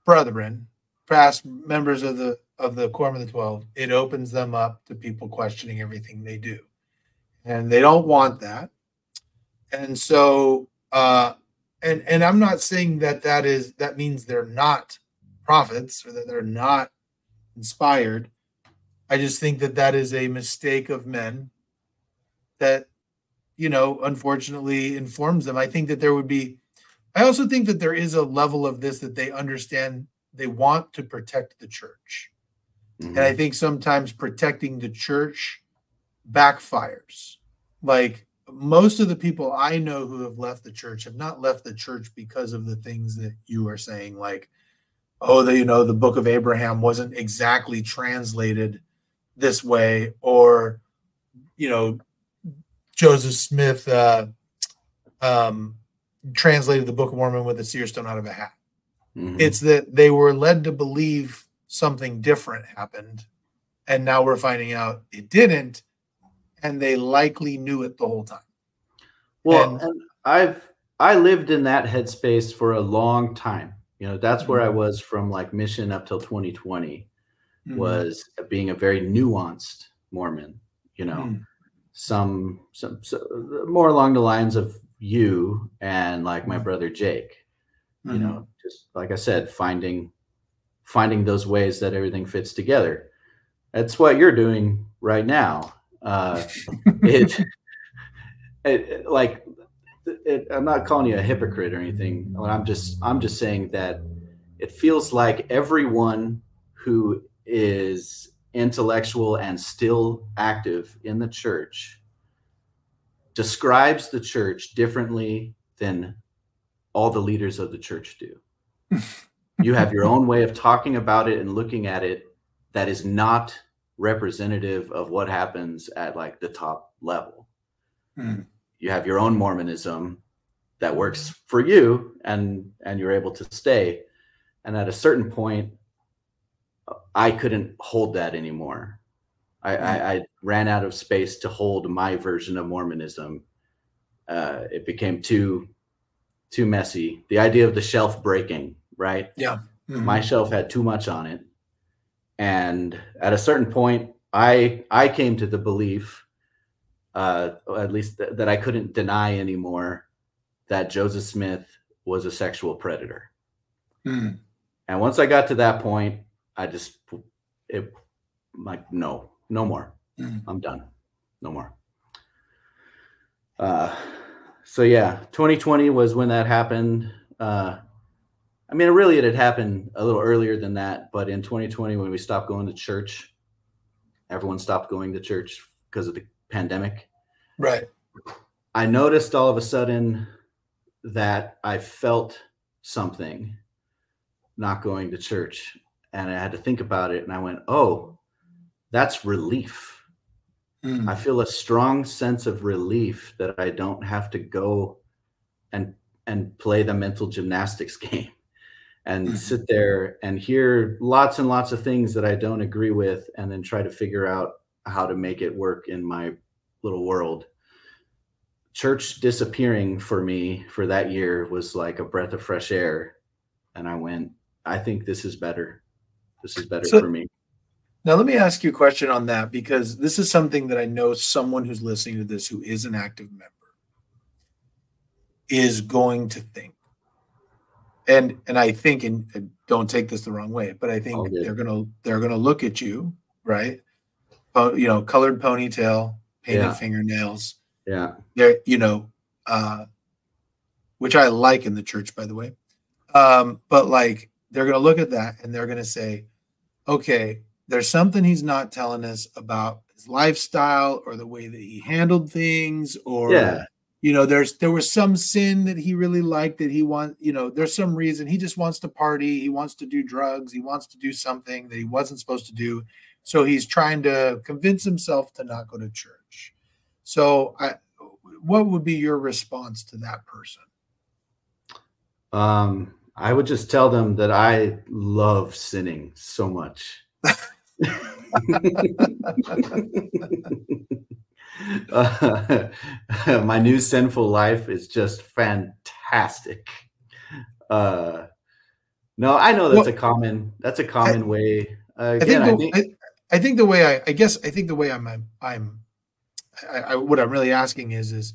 brethren, past members of the of the Quorum of the 12, it opens them up to people questioning everything they do. And they don't want that. And so, and I'm not saying that means they're not prophets or that they're not inspired. I just think that is a mistake of men that, unfortunately informs them. I think that I also think that there is a level of this that they understand they want to protect the church. Mm-hmm. And I think sometimes protecting the church backfires. Like most of the people I know who have left the church have not left the church because of the things that you are saying, like, the book of Abraham wasn't exactly translated this way, or, Joseph Smith translated the Book of Mormon with a seer stone out of a hat. Mm-hmm. It's that they were led to believe something different happened, and now we're finding out it didn't, and they likely knew it the whole time. Well, and I lived in that headspace for a long time. That's where I was from like mission up till 2020, was being a very nuanced Mormon. Some more along the lines of you and like my brother Jake. Just like I said, finding those ways that everything fits together. That's what you're doing right now. I'm not calling you a hypocrite or anything. I'm just saying that it feels like everyone who is intellectual and still active in the church describes the church differently than all the leaders of the church do. You have your own way of talking about it and looking at it that is not representative of what happens at like the top level. You have your own Mormonism that works for you, and you're able to stay. And at a certain point, I couldn't hold that anymore. I ran out of space to hold my version of Mormonism. It became too messy. The idea of the shelf breaking, right? Yeah. Mm-hmm. My shelf had too much on it. And at a certain point, I came to the belief, at least that I couldn't deny anymore, that Joseph Smith was a sexual predator. And once I got to that point, no more. I'm done. No more. So yeah, 2020 was when that happened. I mean, really, it had happened a little earlier than that, but in 2020, when we stopped going to church, everyone stopped going to church because of the pandemic. Right. I noticed all of a sudden that I felt something not going to church, and I had to think about it, and I went, oh, that's relief. I feel a strong sense of relief that I don't have to go and play the mental gymnastics game and sit there and hear lots and lots of things that I don't agree with, and then try to figure out how to make it work in my little world. Church disappearing for me for that year was like a breath of fresh air. And I went, I think this is better. This is better for me. Now, let me ask you a question on that, because this is something that I know someone who's listening to this who is an active member is going to think. And I think, and don't take this the wrong way, but I think they're gonna look at you, right? Colored ponytail, painted fingernails. Yeah. They're, which I like in the church, by the way. But like, they're going to look at that and they're going to say, okay, there's something he's not telling us about his lifestyle or the way that he handled things, or, there was some sin that he really liked that he there's some reason he just wants to party. He wants to do drugs. He wants to do something that he wasn't supposed to do. So he's trying to convince himself to not go to church. So what would be your response to that person? I would just tell them that I love sinning so much. My new sinful life is just fantastic. No, I know that's a common way again, I think the way I guess I think the way what I'm really asking is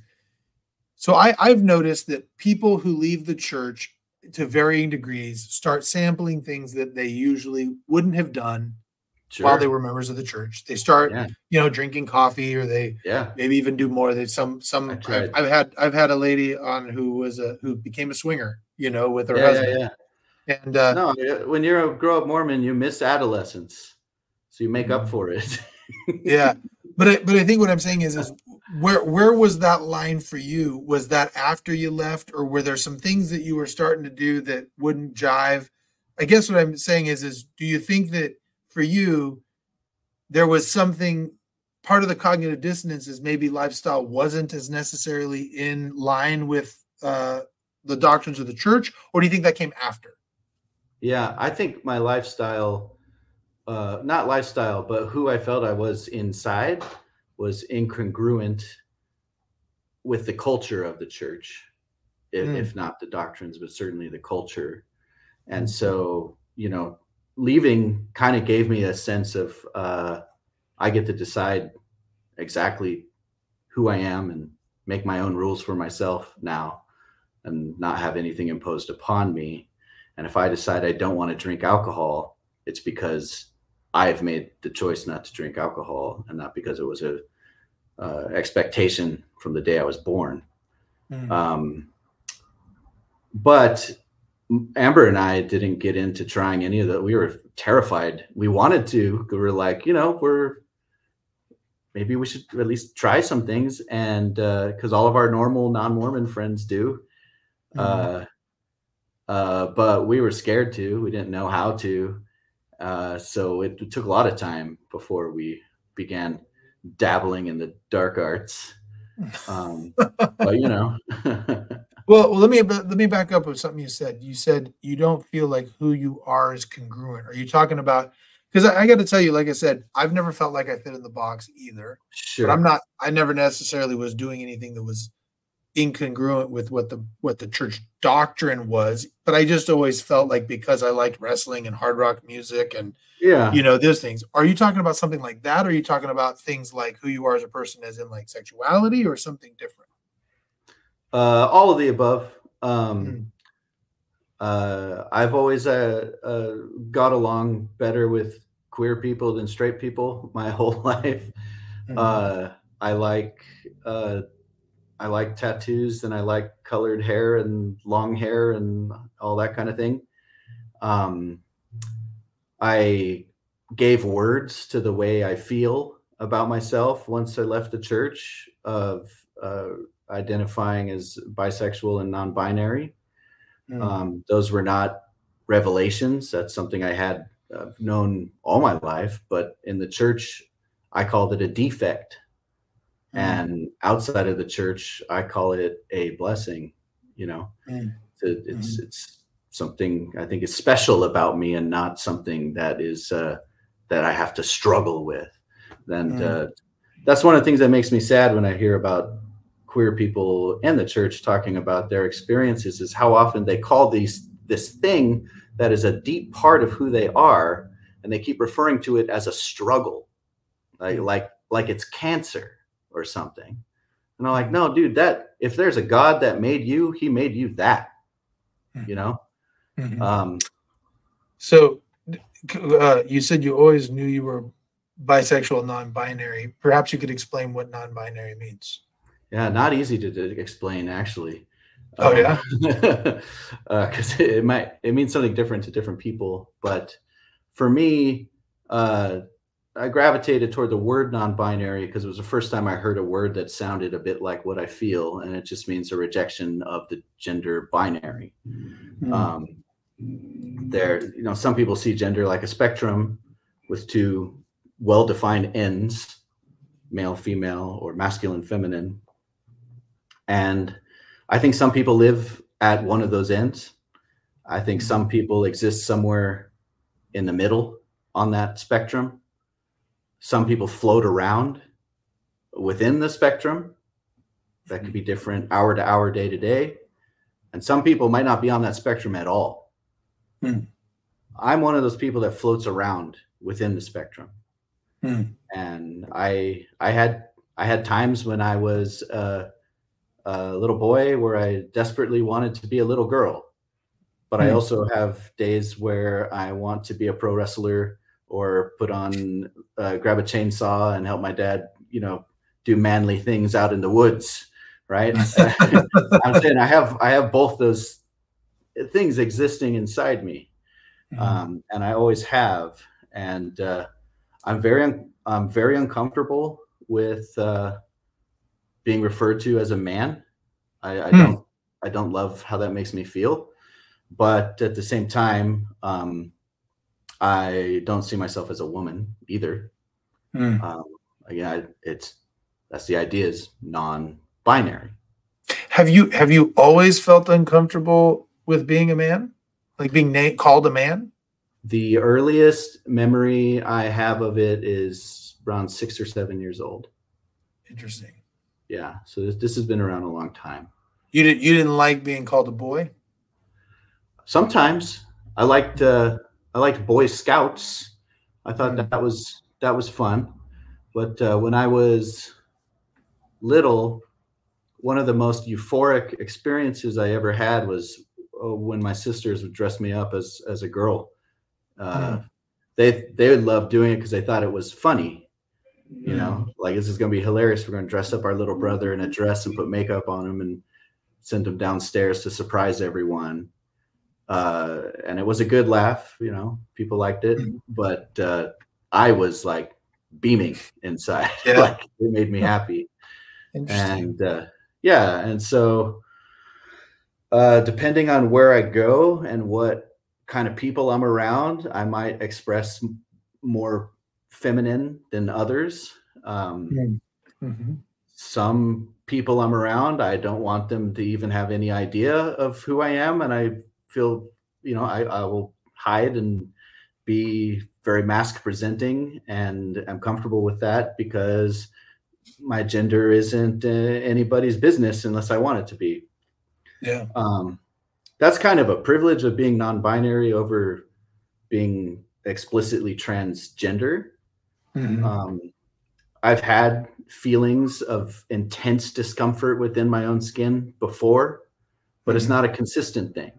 so I've noticed that people who leave the church to varying degrees start sampling things that they usually wouldn't have done while they were members of the church. They start, drinking coffee, or they maybe even do more. There's some. I've had a lady on who became a swinger, with her husband. And no, when you're a grow up Mormon, you miss adolescence, so you make up for it. Yeah, but I think what I'm saying is where was that line for you? Was that after you left, or were there some things that you were starting to do that wouldn't jive? I guess what I'm saying is do you think that for you there was something, part of the cognitive dissonance is maybe lifestyle wasn't as necessarily in line with the doctrines of the church, or do you think that came after? Yeah, I think my lifestyle, not lifestyle, but who I felt I was inside was incongruent with the culture of the church, if not the doctrines, but certainly the culture. And so, leaving kind of gave me a sense of I get to decide exactly who I am and make my own rules for myself now and not have anything imposed upon me. And if I decide I don't want to drink alcohol, it's because I've made the choice not to drink alcohol, and not because it was a expectation from the day I was born. But Amber and I didn't get into trying any of that. We were terrified. We wanted to. We were like, maybe we should at least try some things, and because all of our normal non-Mormon friends do. But we were scared to. We didn't know how to. So it took a lot of time before we began dabbling in the dark arts. But Well, let me back up with something you said. You said you don't feel like who you are is congruent. Are you talking about? Because I got to tell you, like I said, I've never felt like I fit in the box either. Sure. But I never necessarily was doing anything that was incongruent with what the church doctrine was, but I just always felt like, because I liked wrestling and hard rock music and those things. Are you talking about something like that, or are you talking about things like who you are as a person, as in like sexuality, or something different? All of the above. I've always got along better with queer people than straight people my whole life. I like tattoos, and I like colored hair and long hair and all that kind of thing. I gave words to the way I feel about myself once I left the church, of identifying as bisexual and non-binary. Those were not revelations. That's something I had known all my life, but in the church, I called it a defect. And outside of the church, I call it a blessing. It's something I think is special about me, and not something that is that I have to struggle with. And that's one of the things that makes me sad when I hear about queer people in the church talking about their experiences, is how often they call this thing that is a deep part of who they are, and they keep referring to it as a struggle, like it's cancer or something. And I'm like, no, dude, that if there's a God that made you, he made you that, So you said you always knew you were bisexual, non-binary. Perhaps you could explain what non-binary means. Yeah, not easy to explain, actually. Oh, yeah? Because it means something different to different people. But for me, I gravitated toward the word non-binary because it was the first time I heard a word that sounded a bit like what I feel, and it just means a rejection of the gender binary. Some people see gender like a spectrum with two well-defined ends, male, female, or masculine, feminine. And I think some people live at one of those ends. I think some people exist somewhere in the middle on that spectrum. Some people float around within the spectrum. That could be different hour to hour, day to day. And some people might not be on that spectrum at all. I'm one of those people that floats around within the spectrum. And I had times when I was a little boy where I desperately wanted to be a little girl, but I also have days where I want to be a pro wrestler or put on, grab a chainsaw and help my dad, you know, do manly things out in the woods. Right. I'm saying I have both those things existing inside me. And I always have. And I'm very uncomfortable with being referred to as a man. I don't love how that makes me feel. But at the same time, I don't see myself as a woman either. Again, that's the idea, is non-binary. Have you always felt uncomfortable with being a man, like being called a man? The earliest memory I have of it is around 6 or 7 years old. Interesting. Yeah, so this has been around a long time. You didn't like being called a boy? Sometimes I liked Boy Scouts. I thought that was fun. But when I was little, one of the most euphoric experiences I ever had was when my sisters would dress me up as a girl. They would love doing it because they thought it was funny. You know, like, this is going to be hilarious. We're going to dress up our little brother in a dress and put makeup on him and send him downstairs to surprise everyone. And it was a good laugh, you know, people liked it, but I was like beaming inside. Like, it made me happy. And and so depending on where I go and what kind of people I'm around, I might express more feminine than others. Some people I'm around, I don't want them to even have any idea of who I am, and I feel, you know, I will hide and be very mask presenting, and I'm comfortable with that because my gender isn't anybody's business unless I want it to be. That's kind of a privilege of being non-binary over being explicitly transgender. I've had feelings of intense discomfort within my own skin before, but it's not a consistent thing.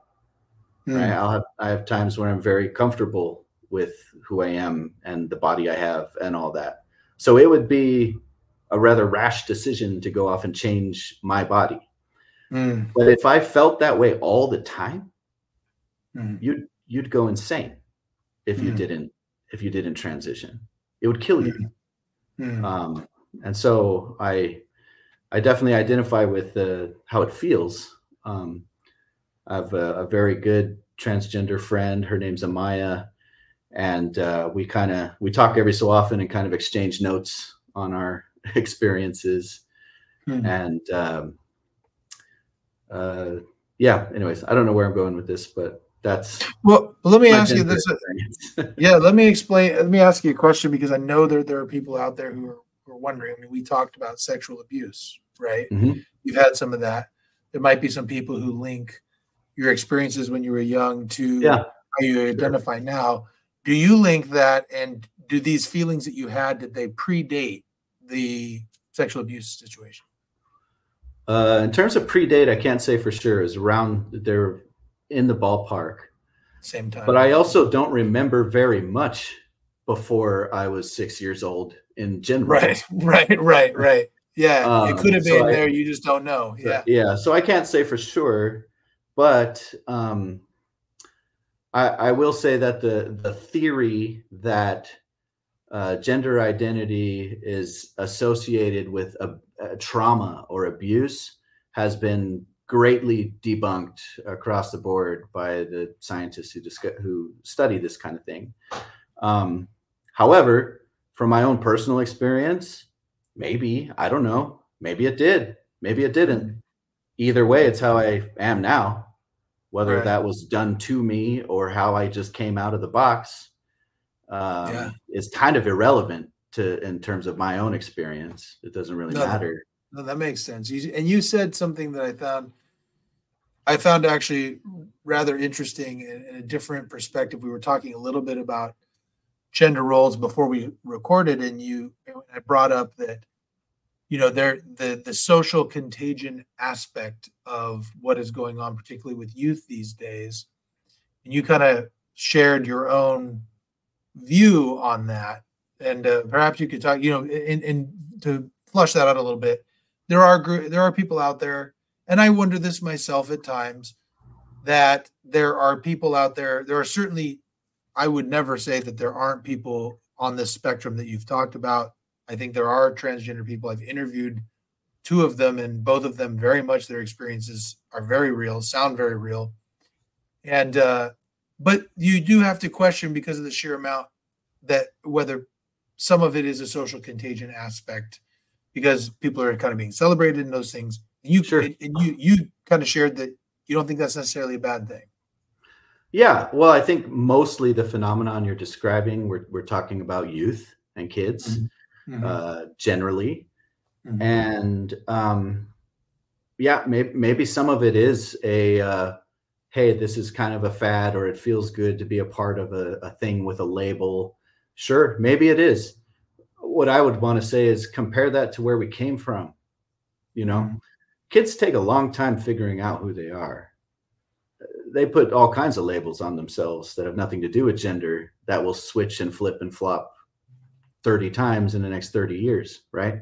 Right? I have times where I'm very comfortable with who I am and the body I have and all that. So it would be a rather rash decision to go off and change my body. But if I felt that way all the time, you'd go insane if you didn't transition. It would kill you. And so I definitely identify with how it feels. I have a very good transgender friend. Her name's Amaya. And we talk every so often and kind of exchange notes on our experiences. And anyways, I don't know where I'm going with this, but that's, well, let me ask you this. Let me ask you a question, because I know there are people out there who are wondering. I mean, we talked about sexual abuse, right? You've had some of that. There might be some people who link your experiences when you were young to how you identify now. Do you link that, and do these feelings that you had, did they predate the sexual abuse situation? In terms of predate, I can't say for sure. It's around, they're in the ballpark. Same time. But I also don't remember very much before I was 6 years old in general. Right. Yeah, it could have been there. You just don't know. Yeah. So I can't say for sure, but I will say that the theory that gender identity is associated with a trauma or abuse has been greatly debunked across the board by the scientists who study this kind of thing. However, from my own personal experience, maybe, I don't know, maybe it did, maybe it didn't. Either way, it's how I am now. Whether that was done to me or how I just came out of the box is kind of irrelevant in terms of my own experience. It doesn't really matter. No, that makes sense. And you said something that I found actually rather interesting in a different perspective. We were talking a little bit about gender roles before we recorded, and I brought up that, you know, the social contagion aspect of what is going on, particularly with youth these days, and you kind of shared your own view on that, and perhaps you could talk, you know, and to flush that out a little bit. There are people out there, and I wonder this myself at times, that there are people out there. There are certainly, I would never say that there aren't people on this spectrum that you've talked about. I think there are transgender people. I've interviewed two of them, and both of them very much their experiences are very real, sound very real. And but you do have to question, because of the sheer amount, that whether some of it is a social contagion aspect, because people are kind of being celebrated in those things. And you kind of shared that you don't think that's necessarily a bad thing. Yeah, well, I think mostly the phenomenon you're describing, we're talking about youth and kids, generally, and yeah, maybe some of it is a hey, this is kind of a fad, or it feels good to be a part of a thing with a label. Sure, maybe it is. What I would want to say is compare that to where we came from. You know, kids take a long time figuring out who they are. They put all kinds of labels on themselves that have nothing to do with gender, that will switch and flip and flop 30 times in the next 30 years, right?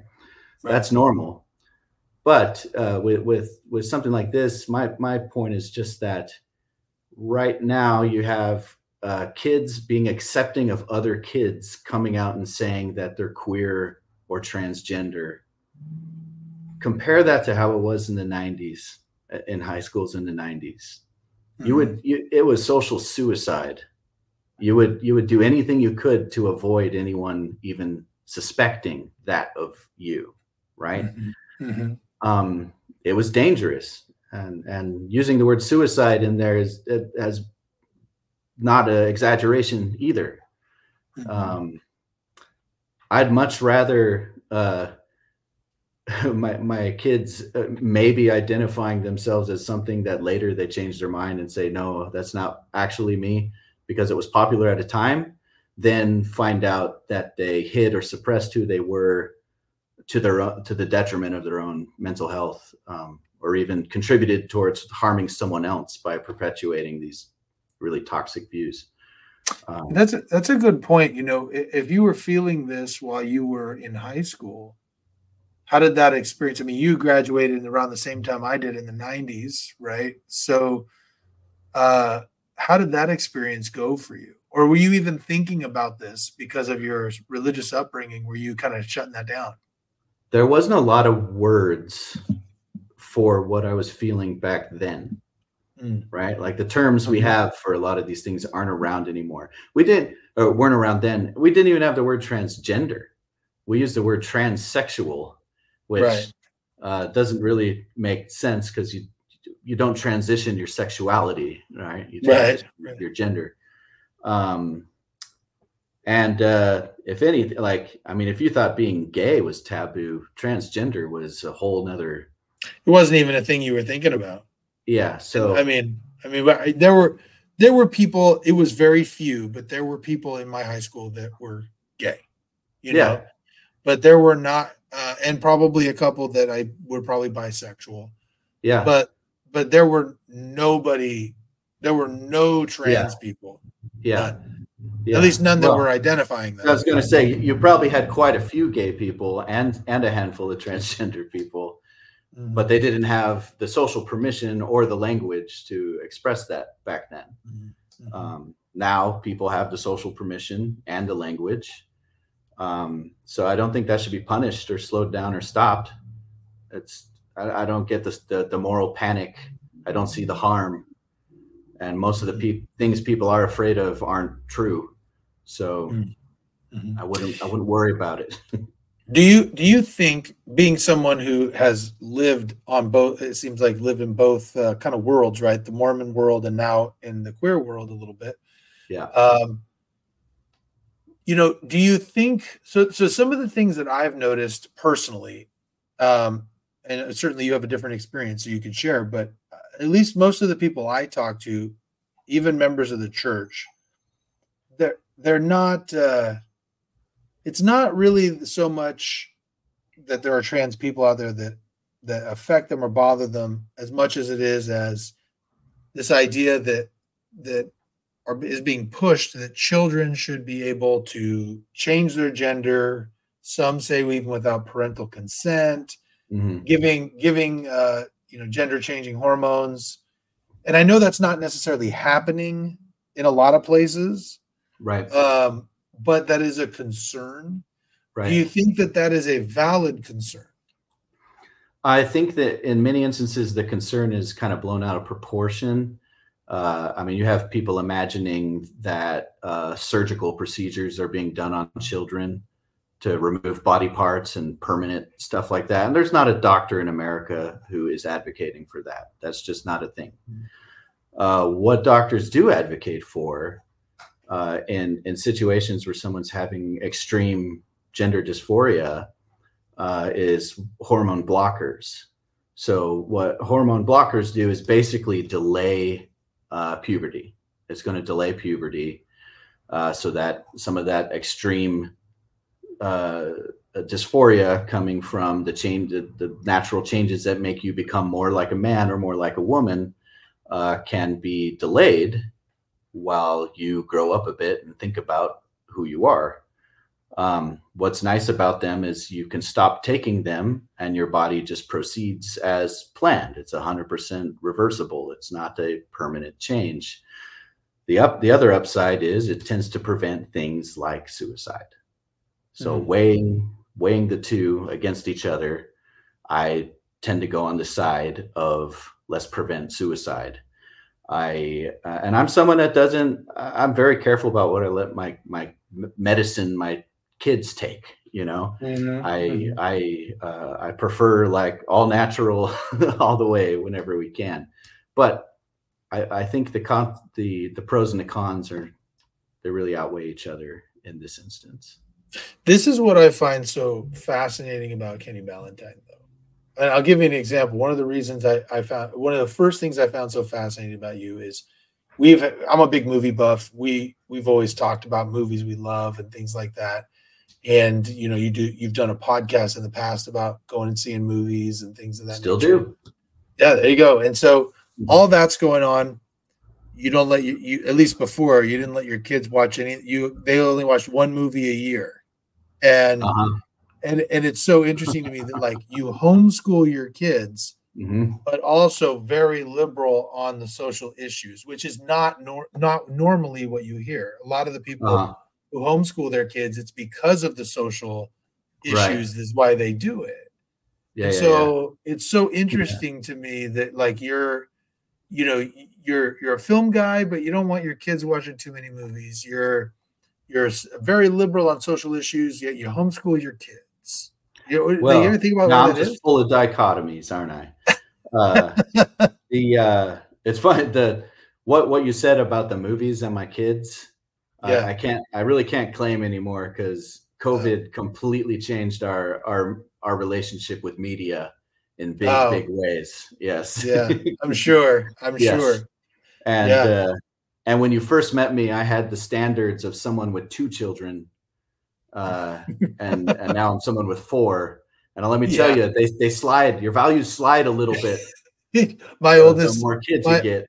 That's normal. But with something like this, my point is just that right now you have kids being accepting of other kids coming out and saying that they're queer or transgender. Compare that to how it was in the 90s, in high schools in the 90s. It was social suicide. You would do anything you could to avoid anyone even suspecting that of you, right? It was dangerous, and using the word suicide in there has not an exaggeration either. I'd much rather my kids maybe identifying themselves as something that later they change their mind and say, no, that's not actually me, because it was popular at a time, then find out that they hid or suppressed who they were to the detriment of their own mental health, or even contributed towards harming someone else by perpetuating these really toxic views. That's a good point. You know, if you were feeling this while you were in high school, how did that experience? I mean, you graduated around the same time I did in the 90s, right? So how did that experience go for you? Or were you even thinking about this because of your religious upbringing? Were you kind of shutting that down? There wasn't a lot of words for what I was feeling back then, right? Like the terms we have for a lot of these things aren't around anymore. Weren't around then. We didn't even have the word transgender. We used the word transsexual, which doesn't really make sense, because you don't transition your sexuality, right? You transition your gender. And if any, like, I mean, if you thought being gay was taboo, transgender was a whole nother. It wasn't even a thing you were thinking about. Yeah. So I mean, there were people. It was very few, but there were people in my high school that were gay. You know, but there were not, and probably a couple that were probably bisexual. Yeah. But there were no trans people. Yeah. None. At least none that were identifying that. I was going to say, you probably had quite a few gay people and a handful of transgender people, but they didn't have the social permission or the language to express that back then. Now people have the social permission and the language. So I don't think that should be punished or slowed down or stopped. I don't get the moral panic. I don't see the harm. And most of the things people are afraid of aren't true. So I wouldn't worry about it. Do you think, being someone who has lived on both, it seems like lived in both kind of worlds, right? The Mormon world and now in the queer world a little bit. Yeah. You know, do you think so some of the things that I've noticed personally, and certainly you have a different experience so you can share, but at least most of the people I talk to, even members of the church, they're not. It's not really so much that there are trans people out there that affect them or bother them as much as it is as this idea that is being pushed that children should be able to change their gender. Some say even without parental consent, giving gender changing hormones. And I know that's not necessarily happening in a lot of places, right? But that is a concern. Right. Do you think that is a valid concern? I think that in many instances, the concern is kind of blown out of proportion. I mean, you have people imagining that surgical procedures are being done on children to remove body parts and permanent stuff like that. And there's not a doctor in America who is advocating for that. That's just not a thing. What doctors do advocate for in situations where someone's having extreme gender dysphoria is hormone blockers. So what hormone blockers do is basically delay puberty. It's going to delay puberty so that some of that extreme dysphoria coming from the natural changes that make you become more like a man or more like a woman can be delayed while you grow up a bit and think about who you are. What's nice about them is you can stop taking them and your body just proceeds as planned. It's 100% reversible. It's not a permanent change. The other upside is it tends to prevent things like suicide. So weighing the two against each other, I tend to go on the side of let's prevent suicide. And I'm someone that I'm very careful about what I let my medicine, my kids take, I prefer like all natural all the way whenever we can. But I think the pros and the cons they really outweigh each other in this instance. This is what I find so fascinating about Kenny Ballentine, though. And I'll give you an example. One of the reasons I found, one of the first things I found so fascinating about you is I'm a big movie buff. We've always talked about movies we love and things like that. And you've done a podcast in the past about going and seeing movies and things of that Still nature. do. Yeah, there you go. And so all that's going on. You don't let you at least before you didn't let your kids watch they only watched one movie a year. And and it's so interesting to me that like you homeschool your kids, but also very liberal on the social issues, which is not normally what you hear. A lot of the people who homeschool their kids, it's because of the social issues is why they do it. It's so interesting to me that like you're a film guy, but you don't want your kids watching too many movies. You're very liberal on social issues, yet you homeschool your kids. You ever think about I'm just full of dichotomies, aren't I? It's funny what you said about the movies and my kids. I really can't claim anymore because COVID completely changed our relationship with media in big ways. Yes. Yeah, I'm sure. Sure. And when you first met me, I had the standards of someone with 2 children, and now I'm someone with 4. And let me tell you, they slide. Your values slide a little bit. My oldest, the more kids you get.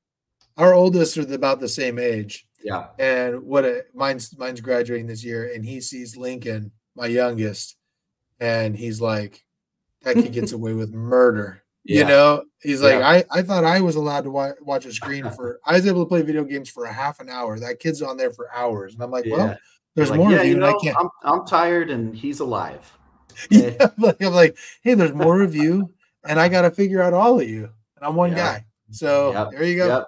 Our oldest are about the same age. Yeah. And mine's graduating this year, and he sees Lincoln, my youngest, and he's like, that kid gets away with murder. He's like, I thought I was allowed to watch a screen I was able to play video games for a half an hour. That kid's on there for hours. And I'm like, well, there's more of you. And I can't. I'm tired and he's alive. Okay. I'm like, hey, there's more of you. And I got to figure out all of you. And I'm one guy. So there you go. Yep.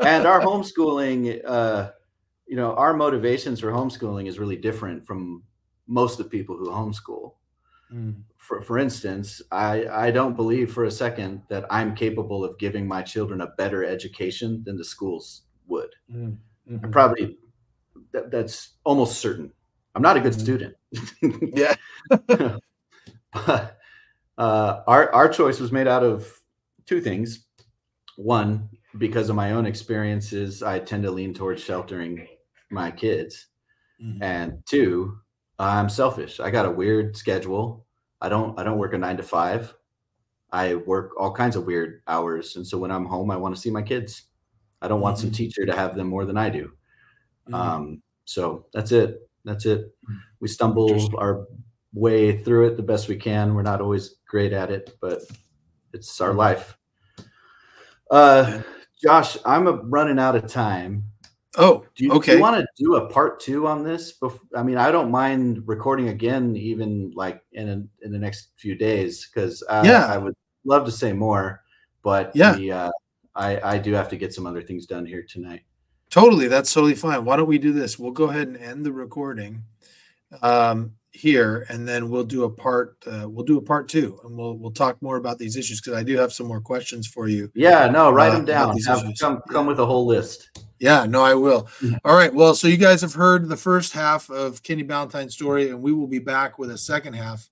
And our homeschooling, our motivations for homeschooling is really different from most of the people who homeschool. For instance, I don't believe for a second that I'm capable of giving my children a better education than the schools would. Probably that's almost certain. I'm not a good student. Yeah. But our choice was made out of 2 things. One, because of my own experiences, I tend to lean towards sheltering my kids. And 2, I'm selfish. I got a weird schedule. I don't work a 9 to 5. I work all kinds of weird hours. And so when I'm home, I want to see my kids. I don't want some teacher to have them more than I do. So that's it. We stumble our way through it the best we can. We're not always great at it, but it's our life. Josh, I'm running out of time. Oh, do you want to do a part 2 on this? I mean, I don't mind recording again, even like in the next few days, because I would love to say more, but I do have to get some other things done here tonight. Totally, that's totally fine. Why don't we do this? We'll go ahead and end the recording here, and then we'll do a part 2, and we'll talk more about these issues, because I do have some more questions for you. Yeah, no, write them down. Come with a whole list. Yeah, no, I will. All right. Well, so you guys have heard the first half of Kenny Ballentine's story, and we will be back with a second half,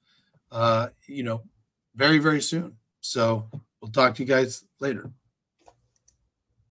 very, very soon. So we'll talk to you guys later.